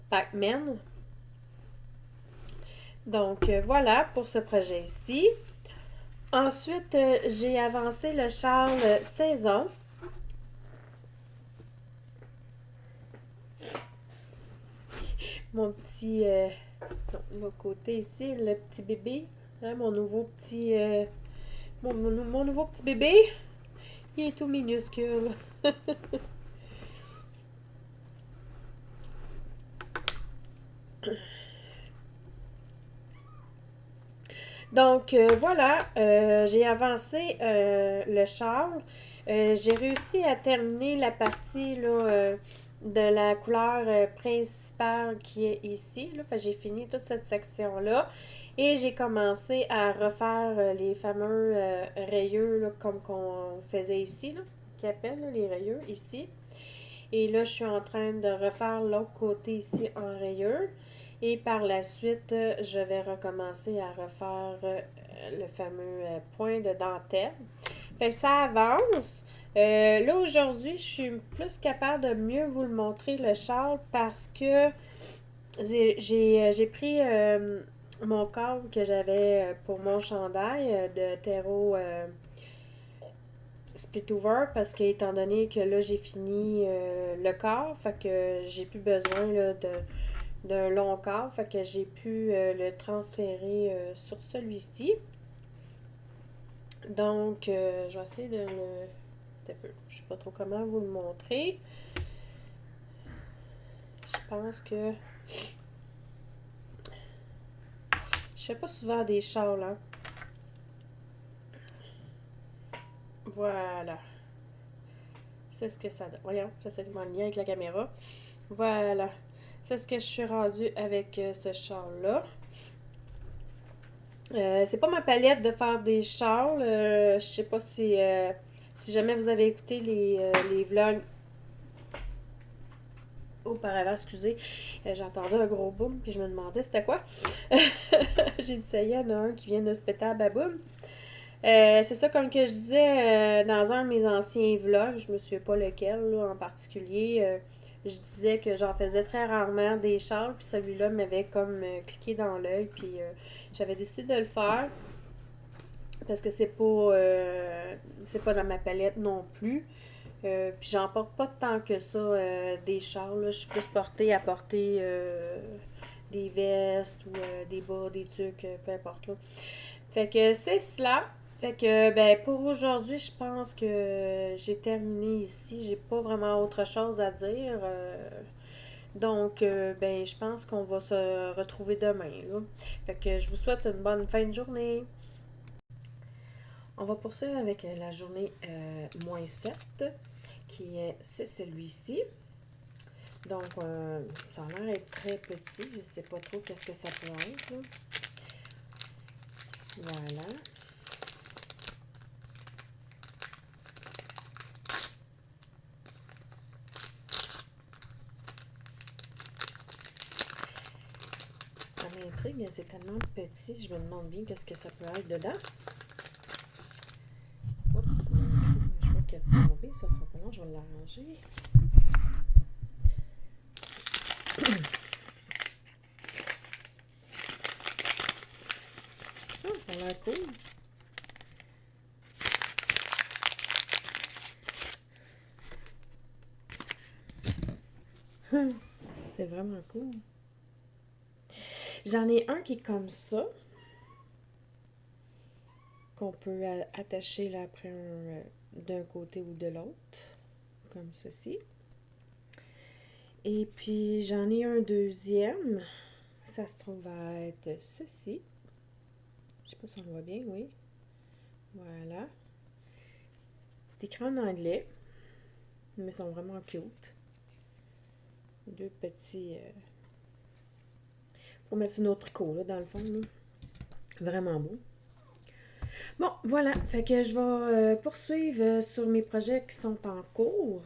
Pac-Man. Donc voilà pour ce projet-ci. Ensuite, j'ai avancé le Charles Saison. Mon petit... non, l'autre côté ici, le petit bébé. Hein, mon nouveau petit... mon nouveau petit bébé. Il est tout minuscule. Donc voilà, j'ai avancé le châle. J'ai réussi à terminer la partie là, de la couleur principale qui est ici. Là. Fait, j'ai fini toute cette section-là. Et j'ai commencé à refaire les fameux rayures là, comme qu'on faisait ici, là, qui appellent là, les rayures ici. Et là, je suis en train de refaire l'autre côté ici en rayures. Et par la suite, je vais recommencer à refaire le fameux point de dentelle. Fait que ça avance. Là, aujourd'hui, je suis plus capable de mieux vous le montrer, le châle, parce que j'ai pris mon cadre que j'avais pour mon chandail de terreau split over, parce que étant donné que là, j'ai fini le corps, fait que j'ai plus besoin là, d'un long corps, fait que j'ai pu le transférer sur celui-ci. Donc, je vais essayer de le... Je sais pas trop comment vous le montrer. Je pense que... Je fais pas souvent des châles, hein. Voilà. C'est ce que ça donne. Voyons, j'essaie de m'aligner avec la caméra. Voilà. C'est ce que je suis rendue avec ce châle-là. C'est pas ma palette de faire des châles. Je sais pas si jamais vous avez écouté les vlogs auparavant, excusez, j'ai entendu un gros boom, puis je me demandais c'était quoi. J'ai dit, ça y est, il y en a un qui vient de se péter à baboum. C'est ça, comme que je disais dans un de mes anciens vlogs, je me souviens pas lequel là, en particulier, je disais que j'en faisais très rarement des châles, puis celui-là m'avait comme cliqué dans l'œil, puis j'avais décidé de le faire parce que c'est pas dans ma palette non plus. Puis j'en porte pas tant que ça des châles. Là. Je suis plus portée à porter des vestes ou des bas, des trucs, peu importe. Là. Fait que c'est cela. Fait que ben pour aujourd'hui, je pense que j'ai terminé ici. J'ai pas vraiment autre chose à dire. Donc ben je pense qu'on va se retrouver demain. Là. Fait que je vous souhaite une bonne fin de journée. On va poursuivre avec la journée -7 qui est celui-ci. Donc, ça a l'air d'être très petit. Je ne sais pas trop qu'est-ce que ça peut être. Là. Voilà. Ça m'intrigue, mais c'est tellement petit. Je me demande bien qu'est-ce que ça peut être dedans. Oups, je vois qu'il a tombé. Ça sera pas long, je vais l'arranger. Oh, ça a l'air cool. C'est vraiment cool. J'en ai un qui est comme ça, qu'on peut attacher là après d'un côté ou de l'autre, comme ceci. Et puis j'en ai un deuxième, ça se trouve à être ceci. Je sais pas si on le voit bien, oui. Voilà. C'est écrit en anglais, mais ils sont vraiment cute. Deux petits... pour mettre une autre tricot, là, dans le fond. Là. Vraiment beau. Bon, voilà. Fait que je vais poursuivre sur mes projets qui sont en cours.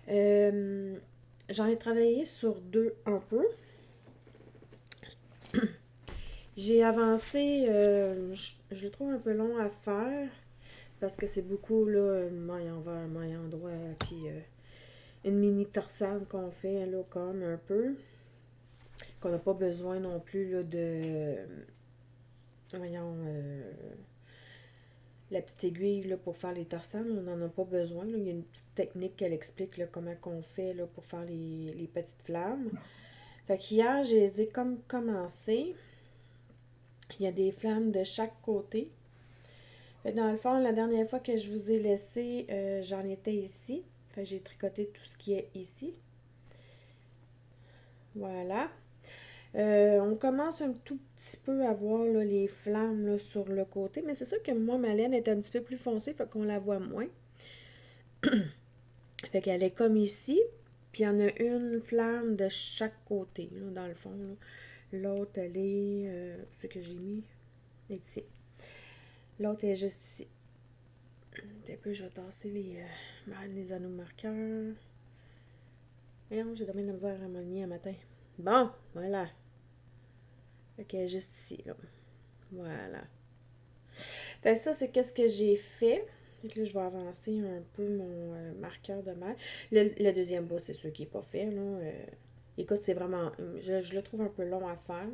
J'en ai travaillé sur deux un peu. J'ai avancé, je le trouve un peu long à faire parce que c'est beaucoup là, maille envers, maille endroit, puis une mini torsade qu'on fait là comme un peu, qu'on n'a pas besoin non plus là, de, voyons, la petite aiguille là, pour faire les torsades, on n'en a pas besoin. Là. Il y a une petite technique qu'elle explique là, comment qu'on fait là, pour faire les petites flammes. Fait qu'hier, je les ai comme commencé. Il y a des flammes de chaque côté. Fait dans le fond, la dernière fois que je vous ai laissé, j'en étais ici. Fait j'ai tricoté tout ce qui est ici. Voilà. On commence un tout petit peu à voir là, les flammes là, sur le côté. Mais c'est sûr que moi, ma laine est un petit peu plus foncée, fait qu'on la voit moins. Fait qu'elle est comme ici. Puis il y en a une flamme de chaque côté, là, dans le fond. L'autre, elle est... ce que j'ai mis est ici. L'autre est juste ici. Un peu, je vais tasser les anneaux marqueurs. Voyons, j'ai donné de la misère à m'aligner un matin. Bon, voilà. Fait qu'elle est juste ici, là. Voilà. Fait que ça, c'est qu'est-ce que j'ai fait. Fait que là, je vais avancer un peu mon marqueur de maille. Le deuxième bas, c'est sûr qui n'est pas fait, là. Écoute, c'est vraiment... je le trouve un peu long à faire.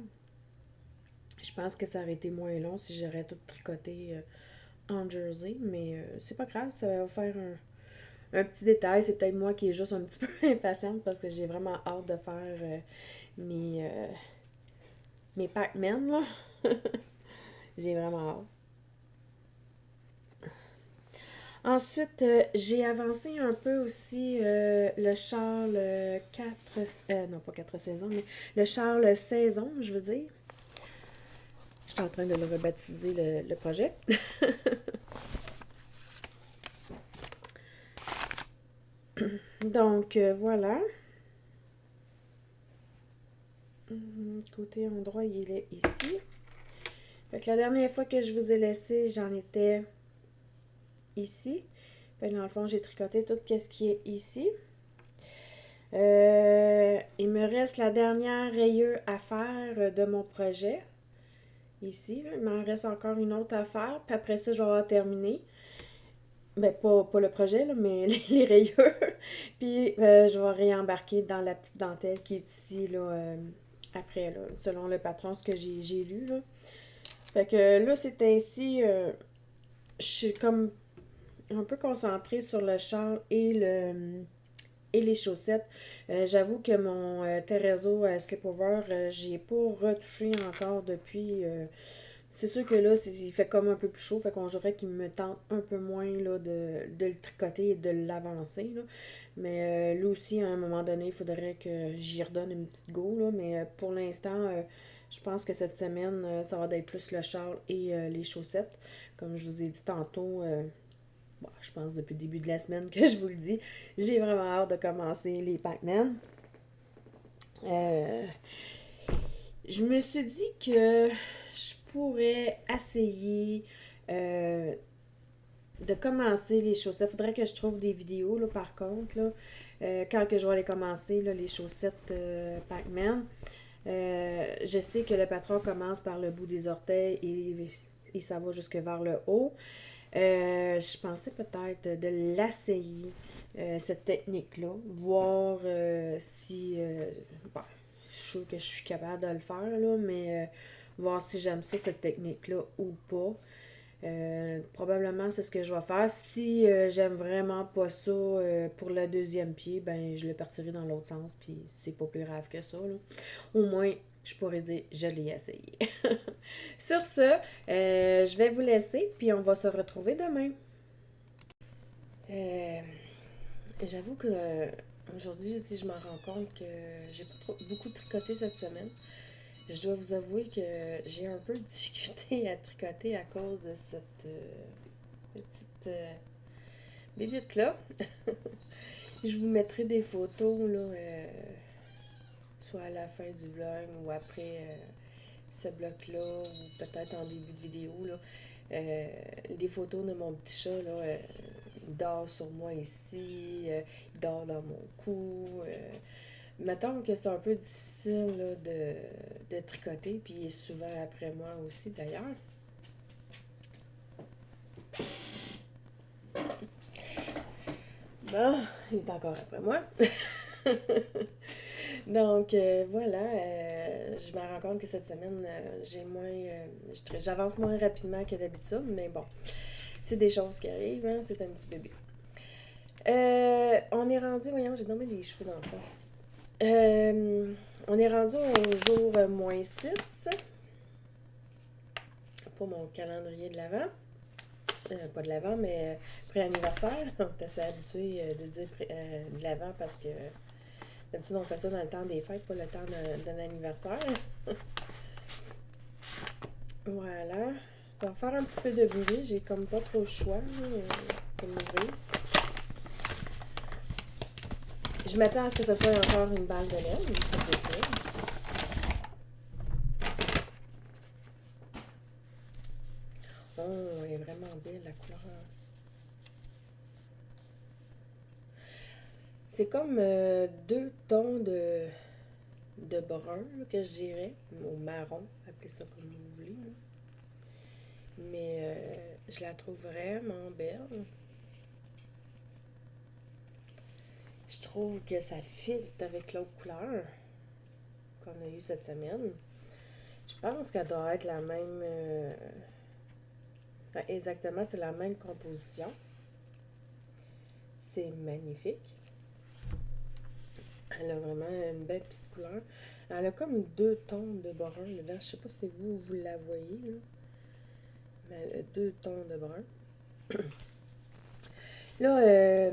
Je pense que ça aurait été moins long si j'aurais tout tricoté en jersey, mais c'est pas grave, ça va faire un petit détail. C'est peut-être moi qui est juste un petit peu impatiente parce que j'ai vraiment hâte de faire mes, euh, mes Pac-Man, là. J'ai vraiment hâte. Ensuite, j'ai avancé un peu aussi le Charles 4, non pas 4 saisons, mais le Charles saison, je veux dire. Je suis en train de le rebaptiser le projet. Donc, voilà. Côté endroit, il est ici. Fait que la dernière fois que je vous ai laissé, j'en étais ici. Fait que dans le fond, j'ai tricoté tout ce qui est ici. Il me reste la dernière rayure à faire de mon projet. Ici, là. Il m'en reste encore une autre à faire. Puis après ça, je vais avoir terminé. Ben, pas le projet, là, mais les rayures. Puis je vais réembarquer dans la petite dentelle qui est ici, là, après, là, selon le patron, ce que j'ai lu, là. Fait que là, c'est ainsi, je suis comme un peu concentrée sur le châle et les chaussettes. J'avoue que mon Terezo Slipover, j'y ai pas retouché encore depuis. C'est sûr que là, il fait comme un peu plus chaud, fait qu'on dirait qu'il me tente un peu moins là, de le tricoter et de l'avancer. Là. Mais lui aussi, à un moment donné, il faudrait que j'y redonne une petite go. Là. Mais pour l'instant, je pense que cette semaine, ça va être plus le châle et les chaussettes. Comme je vous ai dit tantôt, bon, je pense depuis le début de la semaine que je vous le dis, j'ai vraiment hâte de commencer les Pac-Man. Euh, je me suis dit que je pourrais essayer euh, de commencer les chaussettes. Il faudrait que je trouve des vidéos, là, par contre, là, quand que je vais les commencer, là, les chaussettes Pac-Man. Je sais que le patron commence par le bout des orteils et ça va jusque vers le haut. Je pensais peut-être de l'essayer, cette technique-là, voir si... bon, je suis sûre que je suis capable de le faire, là, mais voir si j'aime ça, cette technique-là, ou pas. Probablement, c'est ce que je vais faire. Si j'aime vraiment pas ça pour le deuxième pied, ben je le partirai dans l'autre sens, puis c'est pas plus grave que ça, là. Au moins, je pourrais dire, je l'ai essayé. Sur ce, je vais vous laisser, puis on va se retrouver demain. Euh, J'avoue que aujourd'hui, je m'en rends compte que j'ai pas beaucoup tricoté cette semaine. Je dois vous avouer que j'ai un peu de difficulté à tricoter à cause de cette petite bébite-là. Je vous mettrai des photos, là, soit à la fin du vlog ou après ce bloc-là, ou peut-être en début de vidéo, là. Des photos de mon petit chat, là. Il dort sur moi ici, il dort dans mon cou. Mettons que c'est un peu difficile là, de tricoter, puis il est souvent après moi aussi d'ailleurs. Bon, il est encore après moi. Donc voilà, je me rends compte que cette semaine, j'ai moins, j'avance moins rapidement que d'habitude, mais bon, c'est des choses qui arrivent, hein, c'est un petit bébé. On est rendu, voyons, j'ai nommé les cheveux dans la face. On est rendu au jour -6 pour mon calendrier de l'Avent. Pas de l'Avent, mais pré-anniversaire. On est assez habitué de dire de l'Avent parce que d'habitude on fait ça dans le temps des fêtes, pas le temps d'un anniversaire. Voilà. Je vais faire un petit peu de bruit. J'ai comme pas trop le choix pour m'ouvrir. Je m'attends à ce que ce soit encore une balle de laine, ça c'est sûr. Oh, elle est vraiment belle la couleur. C'est comme deux tons de de brun, là, que je dirais, ou marron, appelez ça comme vous voulez. Là. Mais je la trouve vraiment belle. Je trouve que ça fit avec l'autre couleur qu'on a eue cette semaine. Je pense qu'elle doit être la même... exactement, c'est la même composition. C'est magnifique. Elle a vraiment une belle petite couleur. Elle a comme deux tons de brun dedans. Je sais pas si vous la voyez, là. Mais elle a deux tons de brun. Là,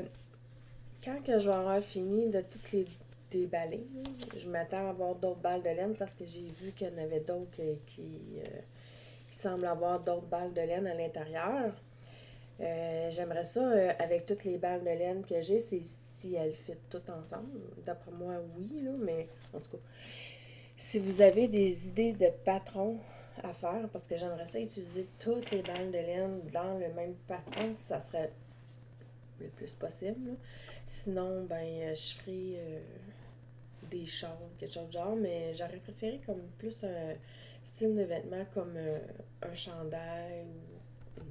quand que je vais avoir fini de toutes les déballer, là, je m'attends à avoir d'autres balles de laine parce que j'ai vu qu'il y en avait d'autres qui semblent avoir d'autres balles de laine à l'intérieur. J'aimerais ça, avec toutes les balles de laine que j'ai, c'est si elles fit toutes ensemble. D'après moi, oui, là, mais en tout cas, si vous avez des idées de patrons à faire, parce que j'aimerais ça utiliser toutes les balles de laine dans le même patron, ça serait le plus possible. Là. Sinon, ben, je ferais des shorts, quelque chose de genre, mais j'aurais préféré comme plus un style de vêtement comme un chandail ou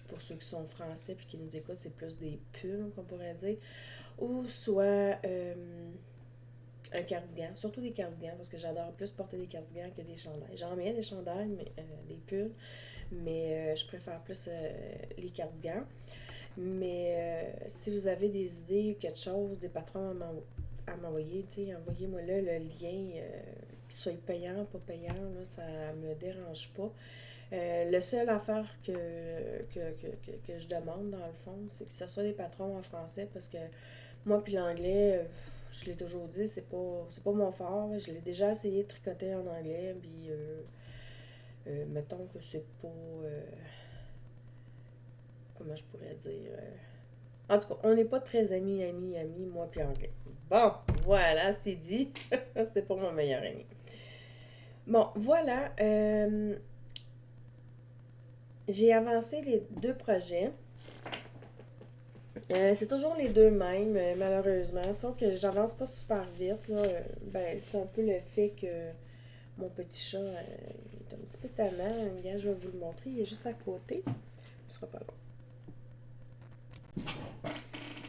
pour ceux qui sont français puis qui nous écoutent, c'est plus des pulls qu'on pourrait dire, ou soit un cardigan, surtout des cardigans parce que j'adore plus porter des cardigans que des chandails. J'en mets des chandails, mais des pulls, mais je préfère plus les cardigans. Mais si vous avez des idées, quelque chose, des patrons à m'envoyer, tu sais, envoyez-moi là le lien, qu'il soit payant, pas payant, là, ça me dérange pas. Le seul affaire que je demande, dans le fond, c'est que ce soit des patrons en français parce que moi, puis l'anglais, je l'ai toujours dit, c'est pas mon fort. Je l'ai déjà essayé de tricoter en anglais, puis mettons que c'est pas. Comment je pourrais dire. En tout cas, on n'est pas très amis, moi puis anglais. Bon, voilà, c'est dit. C'est pas mon meilleur ami. Bon, voilà. J'ai avancé les deux projets. C'est toujours les deux mêmes, malheureusement. Sauf que j'avance pas super vite. Là. Ben, c'est un peu le fait que mon petit chat est un petit peu tannant. Regarde, je vais vous le montrer. Il est juste à côté. Ce sera pas long.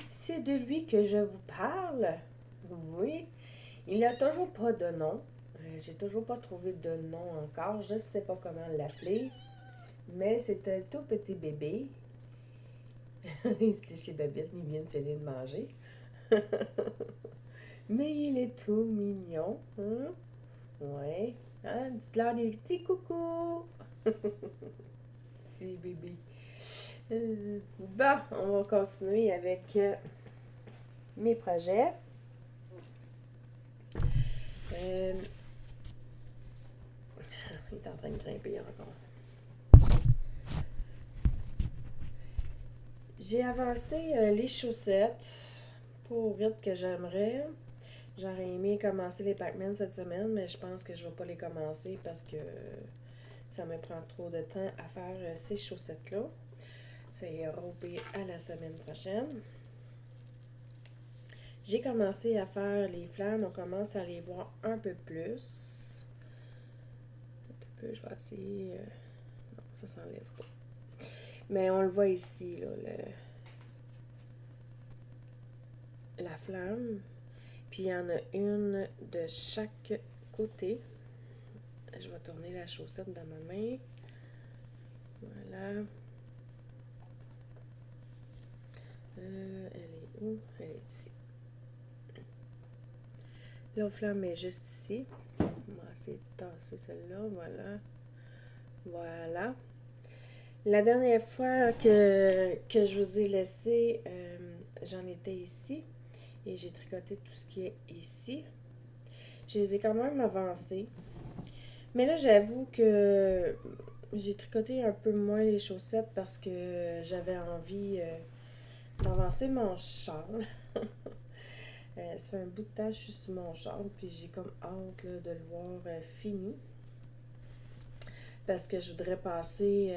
C'est de lui que je vous parle. Oui. Il n'a toujours pas de nom. J'ai toujours pas trouvé de nom encore. Je ne sais pas comment l'appeler. Mais c'est un tout petit bébé. Il se dit que Babette, il vient de finir de manger. Mais il est tout mignon. Hein? Ouais. Hein? Dites-leur des petits coucou. Petit bébé. Bon, on va continuer avec mes projets. Il est en train de grimper encore. J'ai avancé les chaussettes pour rythme que j'aimerais. J'aurais aimé commencer les Pac-Man cette semaine, mais je pense que je ne vais pas les commencer parce que ça me prend trop de temps à faire ces chaussettes-là. Ça ira à la semaine prochaine. J'ai commencé à faire les flammes. On commence à les voir un peu plus. Un peu, je vais essayer. Non, ça s'enlève pas. Mais on le voit ici, là, la flamme. Puis il y en a une de chaque côté. Je vais tourner la chaussette dans ma main. Voilà. Elle est où? Elle est ici. L'autre flamme est juste ici. On va essayer de tasser celle-là. Voilà. Voilà. La dernière fois que je vous ai laissé, j'en étais ici. Et j'ai tricoté tout ce qui est ici. Je les ai quand même avancés. Mais là, j'avoue que j'ai tricoté un peu moins les chaussettes parce que j'avais envie d'avancer mon châle. Ça fait un bout de temps que je suis sur mon châle, puis j'ai comme hâte là, de le voir fini. Parce que je voudrais passer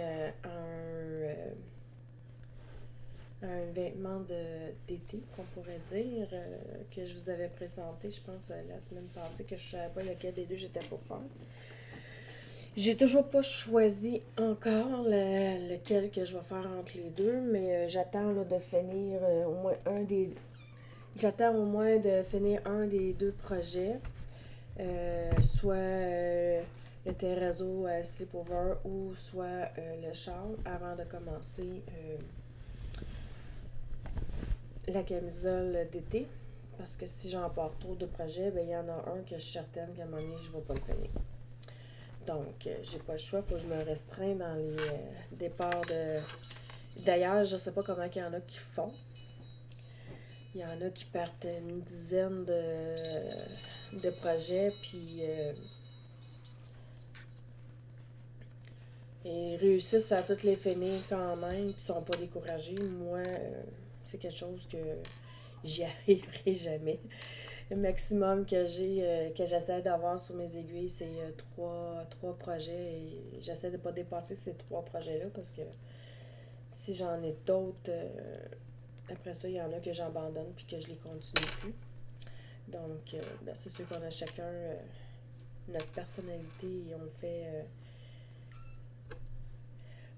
un vêtement d'été, qu'on pourrait dire, que je vous avais présenté, je pense, la semaine passée, que je ne savais pas lequel des deux j'étais pour faire. J'ai toujours pas choisi encore lequel que je vais faire entre les deux, mais j'attends là, de finir au moins un des... J'attends au moins de finir un des deux projets, soit le terrazzo sleepover ou soit le châle avant de commencer la camisole d'été. Parce que si j'en pars trop de projets, ben il y en a un que je suis certaine qu'à un moment donné, je ne vais pas le finir. Donc, j'ai pas le choix, il faut que je me restreins dans les départs de... D'ailleurs, je sais pas comment il y en a qui font. Il y en a qui partent une dizaine de projets, puis ils réussissent à toutes les finir quand même, puis sont pas découragés. Moi, c'est quelque chose que j'y arriverai jamais. Le maximum que j'essaie d'avoir sur mes aiguilles, c'est trois projets. Et j'essaie de ne pas dépasser ces trois projets-là parce que si j'en ai d'autres, après ça, il y en a que j'abandonne puis que je les continue plus. Donc, ben, c'est sûr qu'on a chacun notre personnalité et on fait.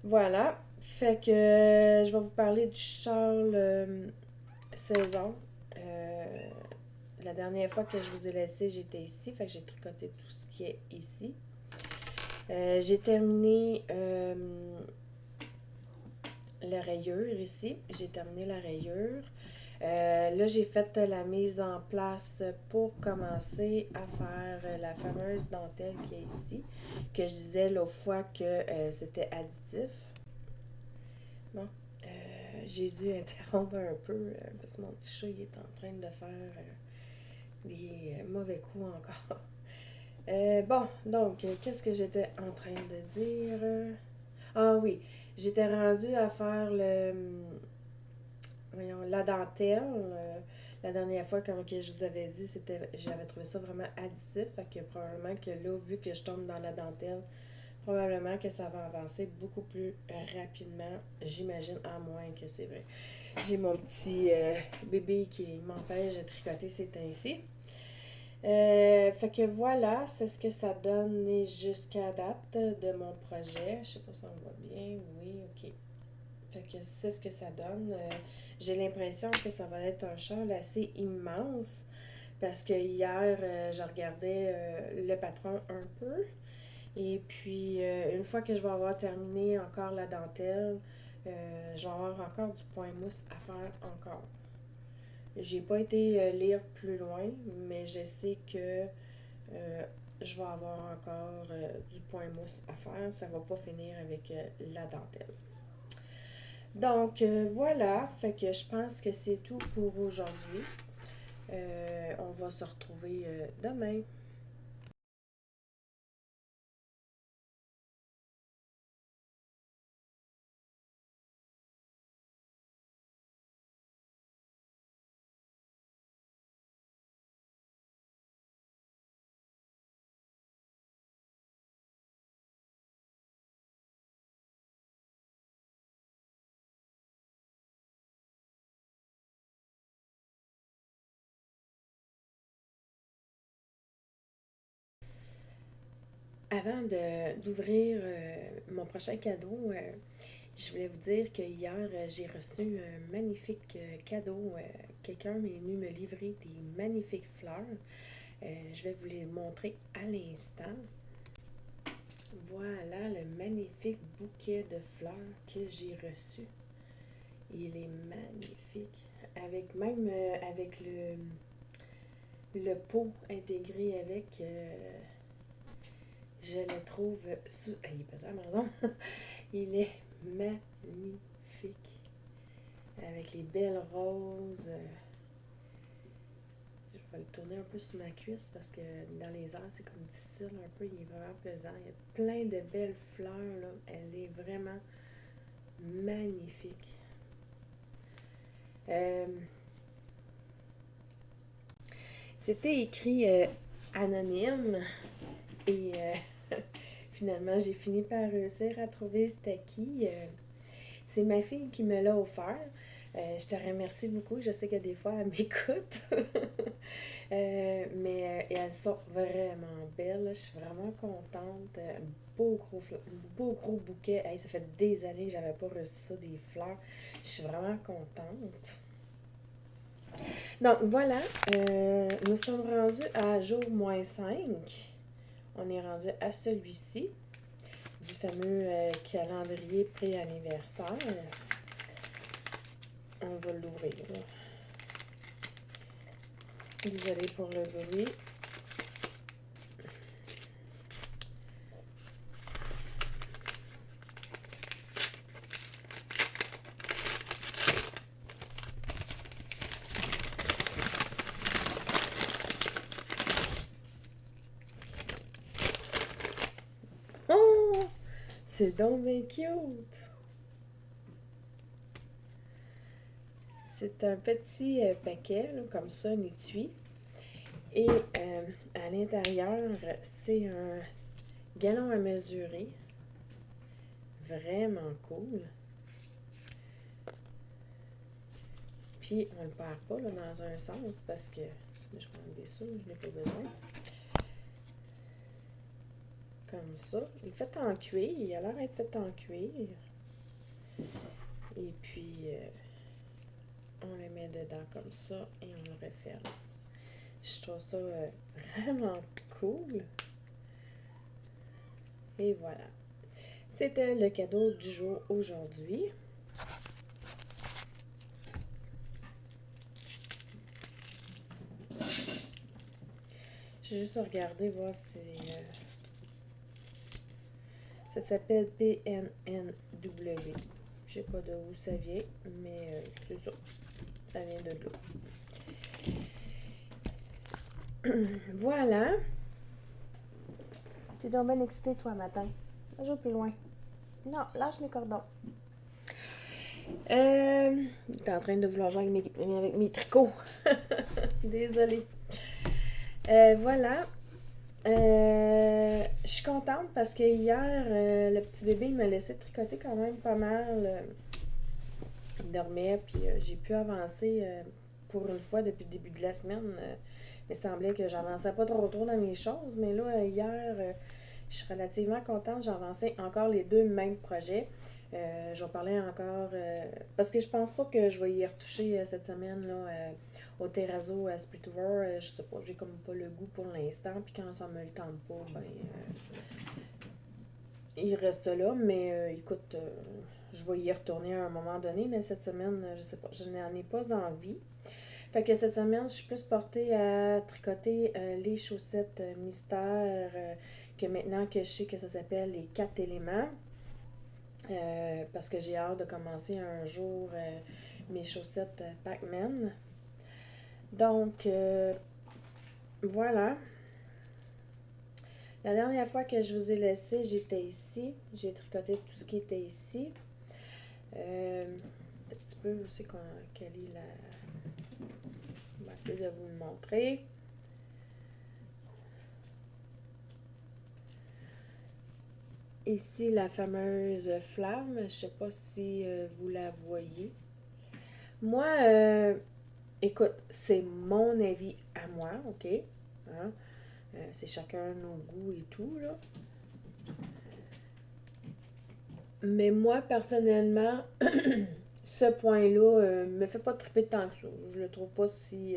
Voilà. Fait que je vais vous parler du Charles saison. Euh, la dernière fois que je vous ai laissé, j'étais ici. Fait que j'ai tricoté tout ce qui est ici. J'ai terminé la rayure ici. J'ai terminé la rayure. Là, j'ai fait la mise en place pour commencer à faire la fameuse dentelle qui est ici, que je disais l'autre fois que c'était additif. Bon, j'ai dû interrompre un peu parce que mon petit chat il est en train de faire des mauvais coups encore. Bon, donc, qu'est-ce que j'étais en train de dire? Ah oui, j'étais rendue à faire voyons, la dentelle. La dernière fois, comme que je vous avais dit, j'avais trouvé ça vraiment additif. Fait que probablement que là, vu que je tombe dans la dentelle, probablement que ça va avancer beaucoup plus rapidement, j'imagine, à moins que c'est vrai. J'ai mon petit bébé qui m'empêche de tricoter ces temps-ci. Fait que voilà, c'est ce que ça donne jusqu'à date de mon projet. Je sais pas si on voit bien. Oui, ok. Fait que c'est ce que ça donne. J'ai l'impression que ça va être un châle assez immense parce que hier, je regardais le patron un peu. Et puis, une fois que je vais avoir terminé encore la dentelle, je vais avoir encore du point mousse à faire encore. J'ai pas été lire plus loin, mais je sais que euh, je vais avoir encore du point mousse à faire. Ça va pas finir avec la dentelle. Donc voilà, fait que je pense que c'est tout pour aujourd'hui. On va se retrouver demain. Avant d'ouvrir mon prochain cadeau, je voulais vous dire que hier, j'ai reçu un magnifique cadeau. Quelqu'un est venu me livrer des magnifiques fleurs. Je vais vous les montrer à l'instant. Voilà le magnifique bouquet de fleurs que j'ai reçu. Il est magnifique. Avec même avec le pot intégré avec, je le trouve sous. Ah, il est pesant, pardon. Il est magnifique. Avec les belles roses. Je vais le tourner un peu sur ma cuisse parce que dans les airs, c'est comme difficile un peu. Il est vraiment pesant. Il y a plein de belles fleurs, là. Elle est vraiment magnifique. Euh, C'était écrit anonyme et finalement, j'ai fini par réussir à trouver c'était qui. C'est ma fille qui me l'a offert. Je te remercie beaucoup. Je sais que des fois, elle m'écoute. Mais elles sont vraiment belles. Je suis vraiment contente. Beau gros bouquet. Hey, ça fait des années que j'avais pas reçu ça, des fleurs. Je suis vraiment contente. Donc voilà, nous sommes rendus à jour -5. On est rendu à celui-ci, du fameux calendrier pré-anniversaire. On va l'ouvrir. Désolée pour le bruit. Oh! C'est donc bien cute! C'est un petit paquet, là, comme ça, un étui. Et à l'intérieur, c'est un galon à mesurer. Vraiment cool. Puis, on le perd pas là, dans un sens parce que je vais enlever ça, je n'ai pas besoin. Comme ça. Il est fait en cuir. Il a l'air d'être fait en cuir. Et puis, on le met dedans comme ça et on le referme. Je trouve ça vraiment cool. Et voilà. C'était le cadeau du jour aujourd'hui. J'ai juste regardé voir si... ça s'appelle PNNW. Je sais pas d'où ça vient, mais c'est ça. Ça vient de là. Voilà. T'es donc bien excité, toi, matin. Va jouer plus loin. Non, lâche mes cordons. T'es en train de vouloir jouer avec mes tricots. Désolée. Voilà. Je suis contente parce que hier, le petit bébé il m'a laissé tricoter quand même pas mal. Il dormait, puis j'ai pu avancer pour une fois depuis le début de la semaine. Il me semblait que j'avançais pas trop dans mes choses, mais là, hier, je suis relativement contente. J'ai avancé encore les deux mêmes projets. Je vais parler encore, parce que je pense pas que je vais y retoucher cette semaine là, au terrazzo à Splitover. Je sais pas, j'ai comme pas le goût pour l'instant, puis quand ça me le tente pas, ben il reste là, mais écoute, je vais y retourner à un moment donné, mais cette semaine, je sais pas, je n'en ai pas envie. Fait que cette semaine, je suis plus portée à tricoter les chaussettes mystères, que maintenant que je sais que ça s'appelle les 4 éléments. Parce que j'ai hâte de commencer un jour mes chaussettes Pac-Man. Donc, voilà. La dernière fois que je vous ai laissé, j'étais ici. J'ai tricoté tout ce qui était ici. Un petit peu aussi quelle est la... On va essayer de vous le montrer. Ici, la fameuse flamme. Je ne sais pas si vous la voyez. Moi, écoute, c'est mon avis à moi, OK? Hein? C'est chacun nos goûts et tout, là. Mais moi, personnellement, ce point-là me fait pas triper tant que ça. Je le trouve pas si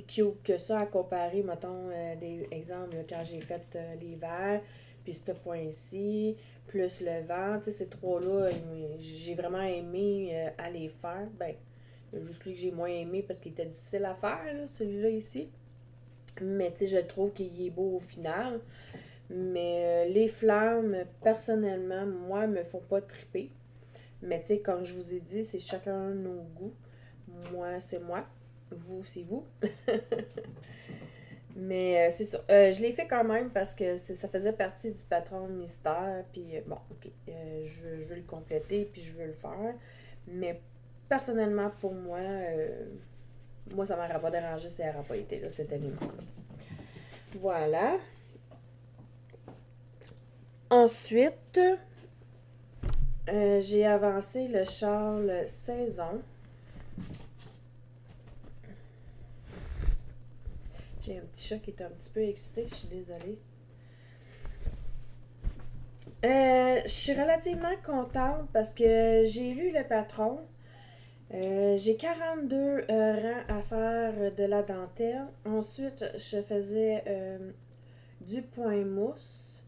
cute que ça à comparer, mettons, des exemples, quand j'ai fait les verres, puis ce point-ci, plus le vent, tu sais, ces trois-là, j'ai vraiment aimé à les faire. Ben, juste lui que j'ai moins aimé parce qu'il était difficile à faire, là, celui-là ici. Mais tu sais, je trouve qu'il est beau au final. Mais les flammes, personnellement, moi, me font pas triper. Mais tu sais, comme je vous ai dit, c'est chacun nos goûts. Moi, c'est moi. Vous, c'est vous. Mais c'est ça. Je l'ai fait quand même parce que ça faisait partie du patron mystère. Puis bon, ok. Je veux le compléter puis je veux le faire. Mais personnellement, pour moi, moi, ça m'aurait pas dérangé si elle n'aurait pas été là, cet aliment-là. Voilà. Ensuite, J'ai avancé le châle saison. J'ai un petit chat qui est un petit peu excité, je suis désolée. Je suis relativement contente parce que j'ai lu le patron. J'ai 42 rangs à faire de la dentelle. Ensuite, je faisais du point mousse.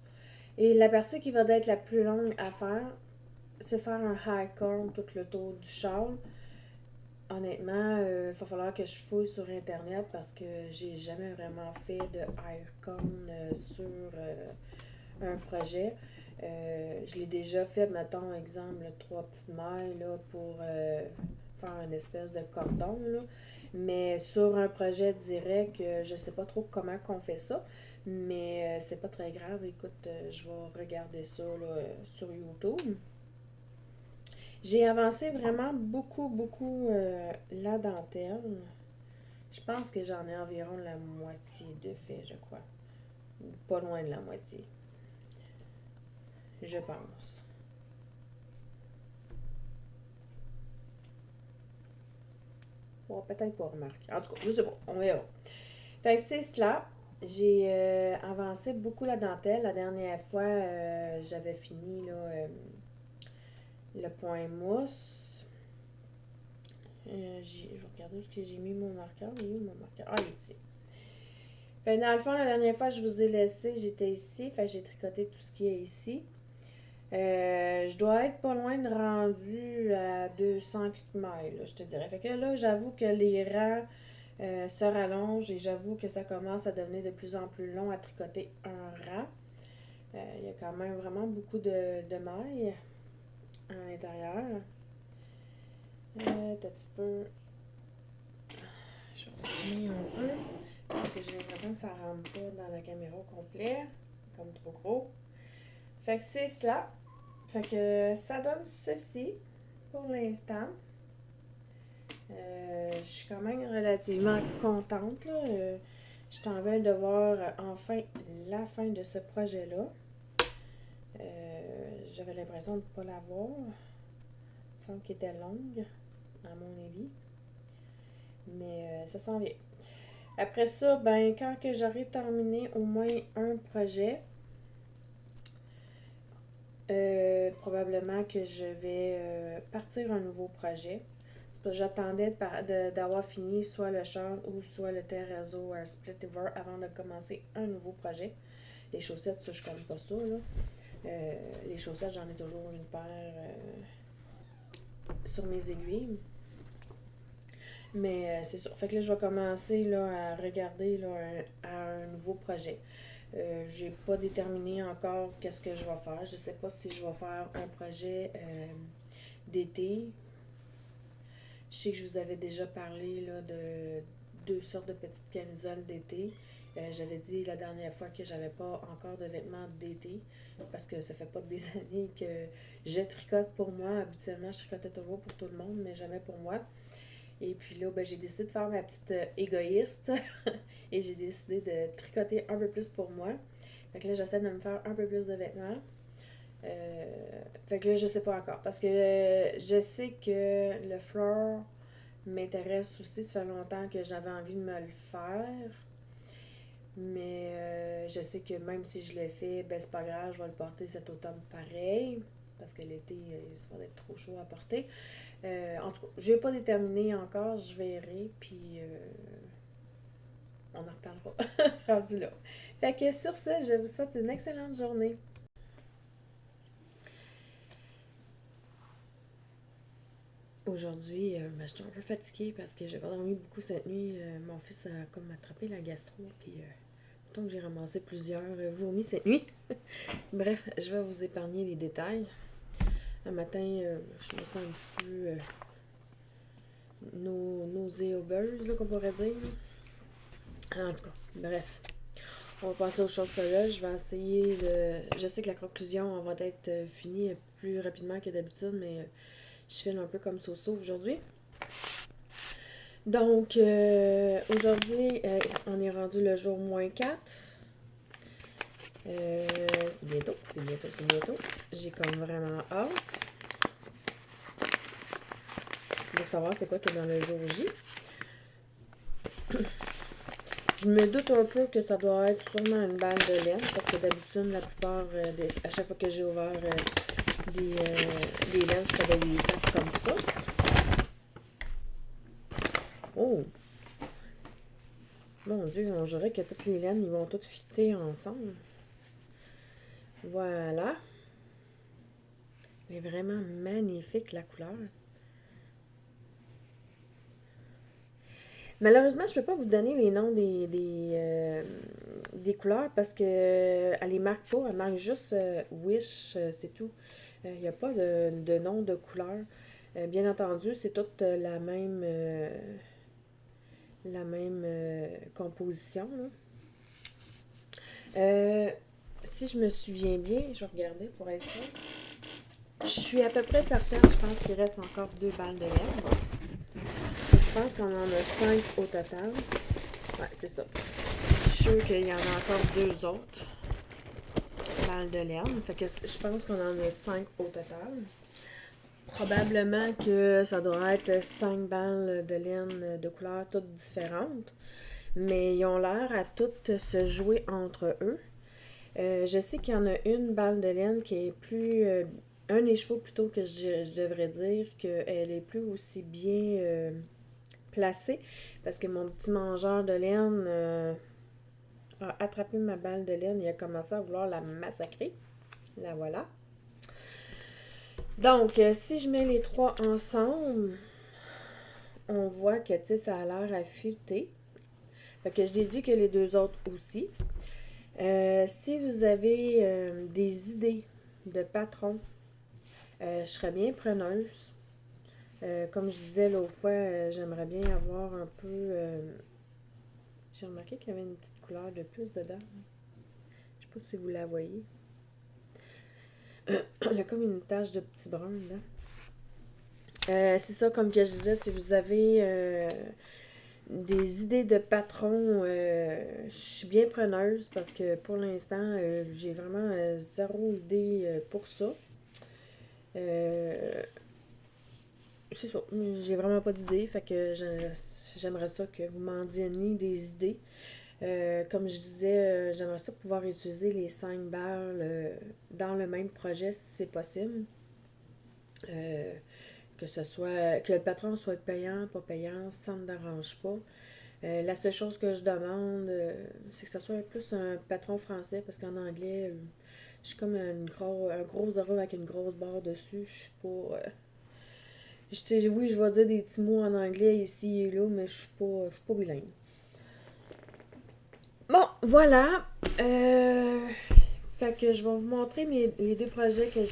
Et la partie qui va être la plus longue à faire, c'est faire un high corn tout le tour du châle. Honnêtement, il va falloir que je fouille sur Internet parce que j'ai jamais vraiment fait de high corn sur un projet. Je l'ai déjà fait, mettons, exemple, trois petites mailles là, pour faire une espèce de cordon. Là. Mais sur un projet direct, je sais pas trop comment qu'on fait ça. Mais c'est pas très grave. Écoute, je vais regarder ça là, sur YouTube. J'ai avancé vraiment beaucoup, beaucoup la dentelle. Je pense que j'en ai environ la moitié de fait, je crois. Pas loin de la moitié. Je pense. Bon, peut-être pas remarquer. En tout cas, je sais pas. On verra. Fait que c'est cela. J'ai avancé beaucoup la dentelle. La dernière fois, j'avais fini là, le point mousse. Je vais regarder où est-ce que j'ai mis mon marqueur. Il est où mon marqueur? Ah, il est ici. Fait que dans le fond, la dernière fois, je vous ai laissé, j'étais ici. Fait que j'ai tricoté tout ce qui est ici. Je dois être pas loin de rendu à 200 miles, là, je te dirais. Fait que là, j'avoue que les rangs se rallongent et j'avoue que ça commence à devenir de plus en plus long à tricoter un rang. Il y a quand même vraiment beaucoup de mailles à l'intérieur. Un petit peu. Je vais revenir un peu parce que j'ai l'impression que ça rentre pas dans la caméra au complet, comme trop gros. Fait que c'est cela. Fait que ça donne ceci pour l'instant. Je suis quand même relativement contente. Là. Je suis en train de voir enfin la fin de ce projet-là. J'avais l'impression de ne pas l'avoir. Il me semble qu'elle était longue, à mon avis. Mais ça s'en vient. Après ça, ben quand que j'aurai terminé au moins un projet, probablement que je vais partir un nouveau projet. C'est parce que j'attendais d'avoir fini soit le châle ou soit le terrazzo splitiver avant de commencer un nouveau projet. Les chaussettes, ça, je connais pas ça. Là. Les chaussettes, j'en ai toujours une paire sur mes aiguilles. Mais c'est ça. Fait que là, je vais commencer là, à regarder là, un nouveau projet. J'ai pas déterminé encore qu'est-ce que je vais faire. Je sais pas si je vais faire un projet d'été. Je sais que je vous avais déjà parlé là, de deux sortes de petites camisoles d'été. J'avais dit la dernière fois que j'avais pas encore de vêtements d'été parce que ça fait pas des années que je tricote pour moi. Habituellement, je tricotais toujours pour tout le monde, mais jamais pour moi. Et puis là, ben, j'ai décidé de faire ma petite égoïste et j'ai décidé de tricoter un peu plus pour moi. Fait que là, j'essaie de me faire un peu plus de vêtements. Fait que là, je sais pas encore. Parce que je sais que le floor m'intéresse aussi. Ça fait longtemps que j'avais envie de me le faire. Mais je sais que même si je le fais, ben c'est pas grave, je vais le porter cet automne pareil. Parce que l'été, ça va être trop chaud à porter. En tout cas, je n'ai pas déterminé encore, je verrai, puis on en reparlera rendu là. Fait que sur ce, je vous souhaite une excellente journée. Aujourd'hui, ben, je suis un peu fatiguée parce que j'ai pas dormi beaucoup cette nuit. Mon fils a comme attrapé la gastro, puis donc j'ai ramassé plusieurs vomis cette nuit. Bref, je vais vous épargner les détails. Un matin, je me sens un petit peu nauséeuse, qu'on pourrait dire. En tout cas, bref. On va passer aux choses sérieuses. Je vais essayer de... Je sais que la conclusion va être finie plus rapidement que d'habitude, mais je file un peu comme so-so aujourd'hui. Donc, aujourd'hui, on est rendu le jour -4. C'est bientôt. J'ai comme vraiment hâte. savoir c'est quoi qu'il y a dans le jour J. Je me doute un peu que ça doit être sûrement une balle de laine, parce que d'habitude, la plupart, à chaque fois que j'ai ouvert des laines, c'était des sacs comme ça. Oh! Mon Dieu, on dirait que toutes les laines, ils vont toutes fitter ensemble. Voilà. Elle est vraiment magnifique, la couleur. Malheureusement, je ne peux pas vous donner les noms des couleurs parce que elle les marque pas. Elle marque juste Wish, c'est tout. Il n'y a pas de nom de couleur. Bien entendu, c'est toute la même composition, là. Si je me souviens bien, je vais regarder pour être sûr. Je suis à peu près certaine, je pense qu'il reste encore 2 balles de laine. Je pense qu'on en a 5 au total. Ouais, c'est ça. Je suis sûre qu'il y en a encore 2 autres balles de laine. Fait que je pense qu'on en a 5 au total. Probablement que ça doit être 5 balles de laine de couleurs toutes différentes. Mais ils ont l'air à toutes se jouer entre eux. Je sais qu'il y en a une balle de laine qui est plus... un écheveau plutôt que je devrais dire qu'elle est plus aussi bien placée parce que mon petit mangeur de laine a attrapé ma balle de laine et a commencé à vouloir la massacrer. La voilà. Donc, si je mets les 3 ensemble, on voit que ça a l'air à fitter. Fait que je déduis que les 2 autres aussi. Si vous avez des idées de patrons, je serais bien preneuse. Comme je disais l'autre fois, j'aimerais bien avoir un peu... j'ai remarqué qu'il y avait une petite couleur de plus dedans. Je sais pas si vous la voyez. Elle a comme une tache de petit brun là. C'est ça, comme que je disais, si vous avez des idées de patrons, je suis bien preneuse parce que pour l'instant, j'ai vraiment zéro idée pour ça. C'est ça, j'ai vraiment pas d'idée, fait que j'aimerais ça que vous m'en donniez des idées. Comme je disais, j'aimerais ça pouvoir utiliser les 5 balles dans le même projet si c'est possible. Que le patron soit payant, pas payant, ça ne me dérange pas. La seule chose que je demande, c'est que ce soit plus un patron français, parce qu'en anglais, je suis comme un gros zéro avec une grosse barre dessus. Je suis pas. Oui, je vais dire des petits mots en anglais ici et là, mais je suis pas bilingue. Bon, voilà. Fait que je vais vous montrer les 2 projets que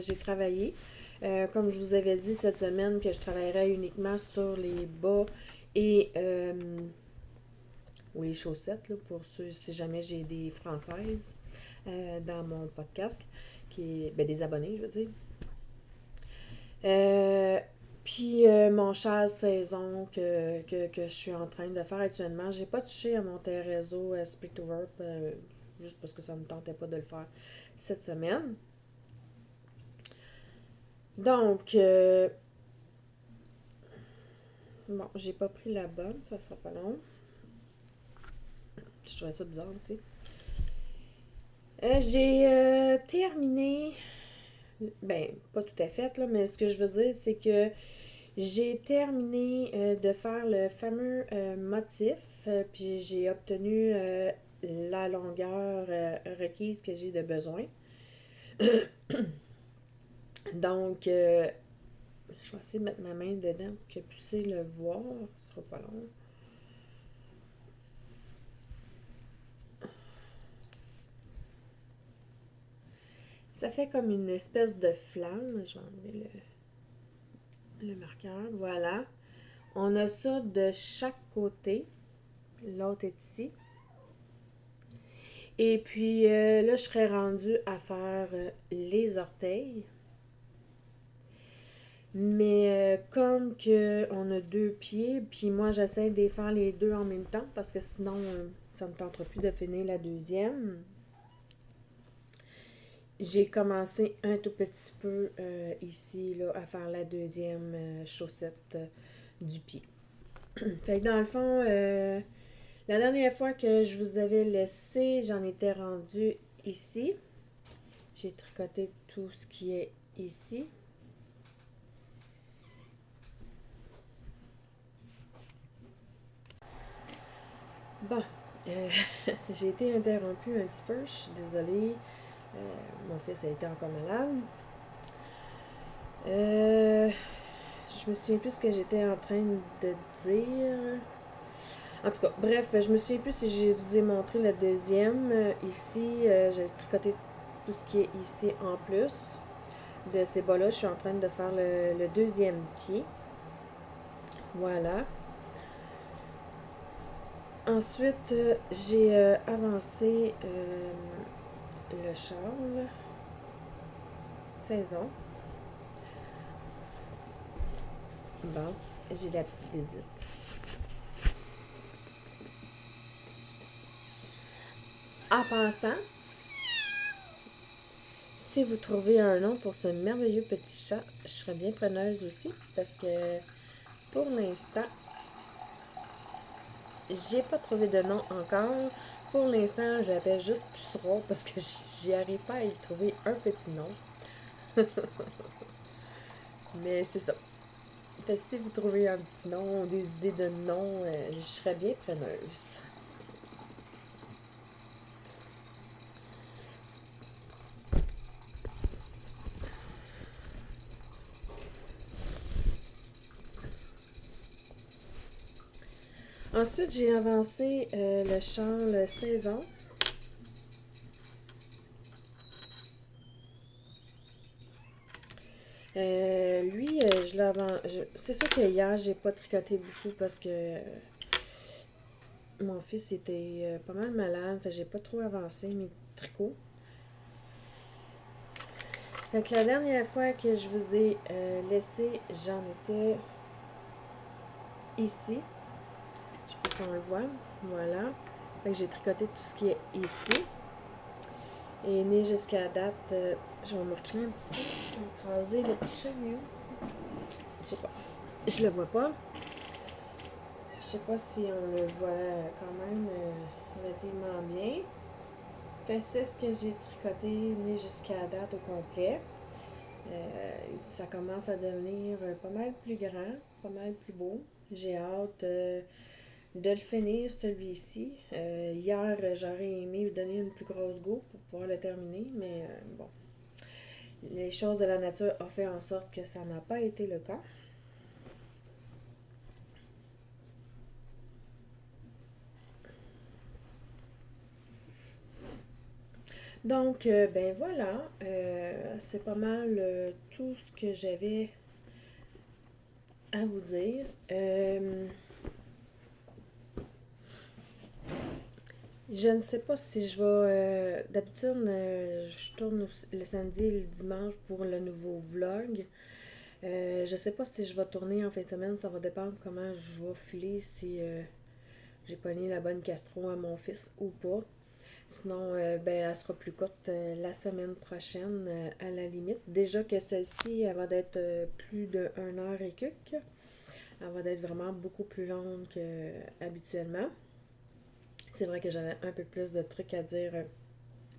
j'ai travaillés. Comme je vous avais dit cette semaine que je travaillerais uniquement sur les bas et ou les chaussettes, là, pour ceux si jamais j'ai des Françaises dans mon podcast, des abonnés, je veux dire. Puis mon chasse saison que je suis en train de faire actuellement, j'ai pas touché à mon réseau Speak to Work juste parce que ça me tentait pas de le faire cette semaine. Donc, bon, j'ai pas pris la bonne, ça sera pas long. Je trouvais ça bizarre aussi. J'ai terminé, ben, pas tout à fait, là, mais ce que je veux dire, c'est que j'ai terminé de faire le fameux motif, puis j'ai obtenu la longueur requise que j'ai de besoin. Donc, je vais essayer de mettre ma main dedans pour que vous puissiez le voir. Ce sera pas long. Ça fait comme une espèce de flamme. Je vais enlever le marqueur. Voilà. On a ça de chaque côté. L'autre est ici. Et puis là, je serais rendue à faire les orteils. Mais comme que on a 2 pieds, puis moi j'essaie de faire les 2 en même temps parce que sinon ça me tentera plus de finir la deuxième. J'ai commencé un tout petit peu ici là, à faire la deuxième chaussette du pied. Fait que dans le fond, la dernière fois que je vous avais laissé, j'en étais rendue ici. J'ai tricoté tout ce qui est ici. Bon, euh, j'ai été interrompue un petit peu, je suis désolée. Mon fils a été encore malade. Je me souviens plus ce que j'étais en train de dire. En tout cas, bref, je me souviens plus si je vous ai montré le deuxième. Ici, j'ai tricoté tout ce qui est ici en plus de ces bas-là. Je suis en train de faire le deuxième pied. Voilà. Ensuite, j'ai avancé le châle saison. Bon, j'ai la petite visite. En passant, si vous trouvez un nom pour ce merveilleux petit chat, je serais bien preneuse aussi parce que pour l'instant, j'ai pas trouvé de nom encore. Pour l'instant, j'appelle juste Puceron parce que j'y arrive pas à y trouver un petit nom. Mais c'est ça. Fait que si vous trouvez un petit nom, des idées de nom, je serais bien preneuse. Ensuite, j'ai avancé le châle saison. Lui, je l'avais. C'est sûr que hier, j'ai pas tricoté beaucoup parce que mon fils était pas mal malade. Fait que j'ai pas trop avancé mes tricots. Fait que la dernière fois que je vous ai laissé, j'en étais ici. Je sais pas si on le voit. Voilà. Fait que j'ai tricoté tout ce qui est ici. Et né jusqu'à date, je vais me reculer un petit peu. Je vais écraser le petit chat mieux. Je sais pas. Je le vois pas. Je sais pas si on le voit quand même relativement bien. Fait c'est ce que j'ai tricoté né jusqu'à date au complet. Ça commence à devenir pas mal plus grand, pas mal plus beau. J'ai hâte de le finir, celui-ci. Hier, j'aurais aimé lui donner une plus grosse go pour pouvoir le terminer, mais bon. Les choses de la nature ont fait en sorte que ça n'a pas été le cas. Donc, ben voilà, c'est pas mal tout ce que j'avais à vous dire. Je ne sais pas si je vais. D'habitude, je tourne le samedi et le dimanche pour le nouveau vlog. Je sais pas si je vais tourner en fin de semaine. Ça va dépendre comment je vais filer, si j'ai pogné la bonne castro à mon fils ou pas. Sinon, ben, elle sera plus courte la semaine prochaine, à la limite. Déjà que celle-ci, elle va être plus de 1 heure et quelques. Elle va être vraiment beaucoup plus longue qu'habituellement. C'est vrai que j'avais un peu plus de trucs à dire.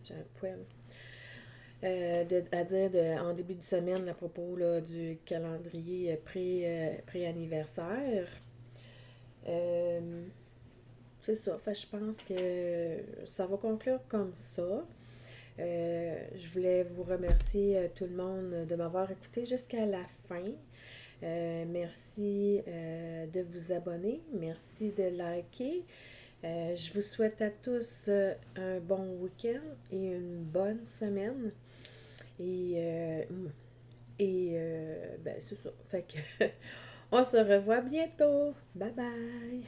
J'ai un poil. À dire en début de semaine à propos là, du calendrier pré-anniversaire. Euh, c'est ça. Fait, je pense que ça va conclure comme ça. Je voulais vous remercier tout le monde de m'avoir écouté jusqu'à la fin. Merci de vous abonner. Merci de liker. Je vous souhaite à tous un bon week-end et une bonne semaine. Et, ben, c'est ça. Fait que on se revoit bientôt. Bye bye!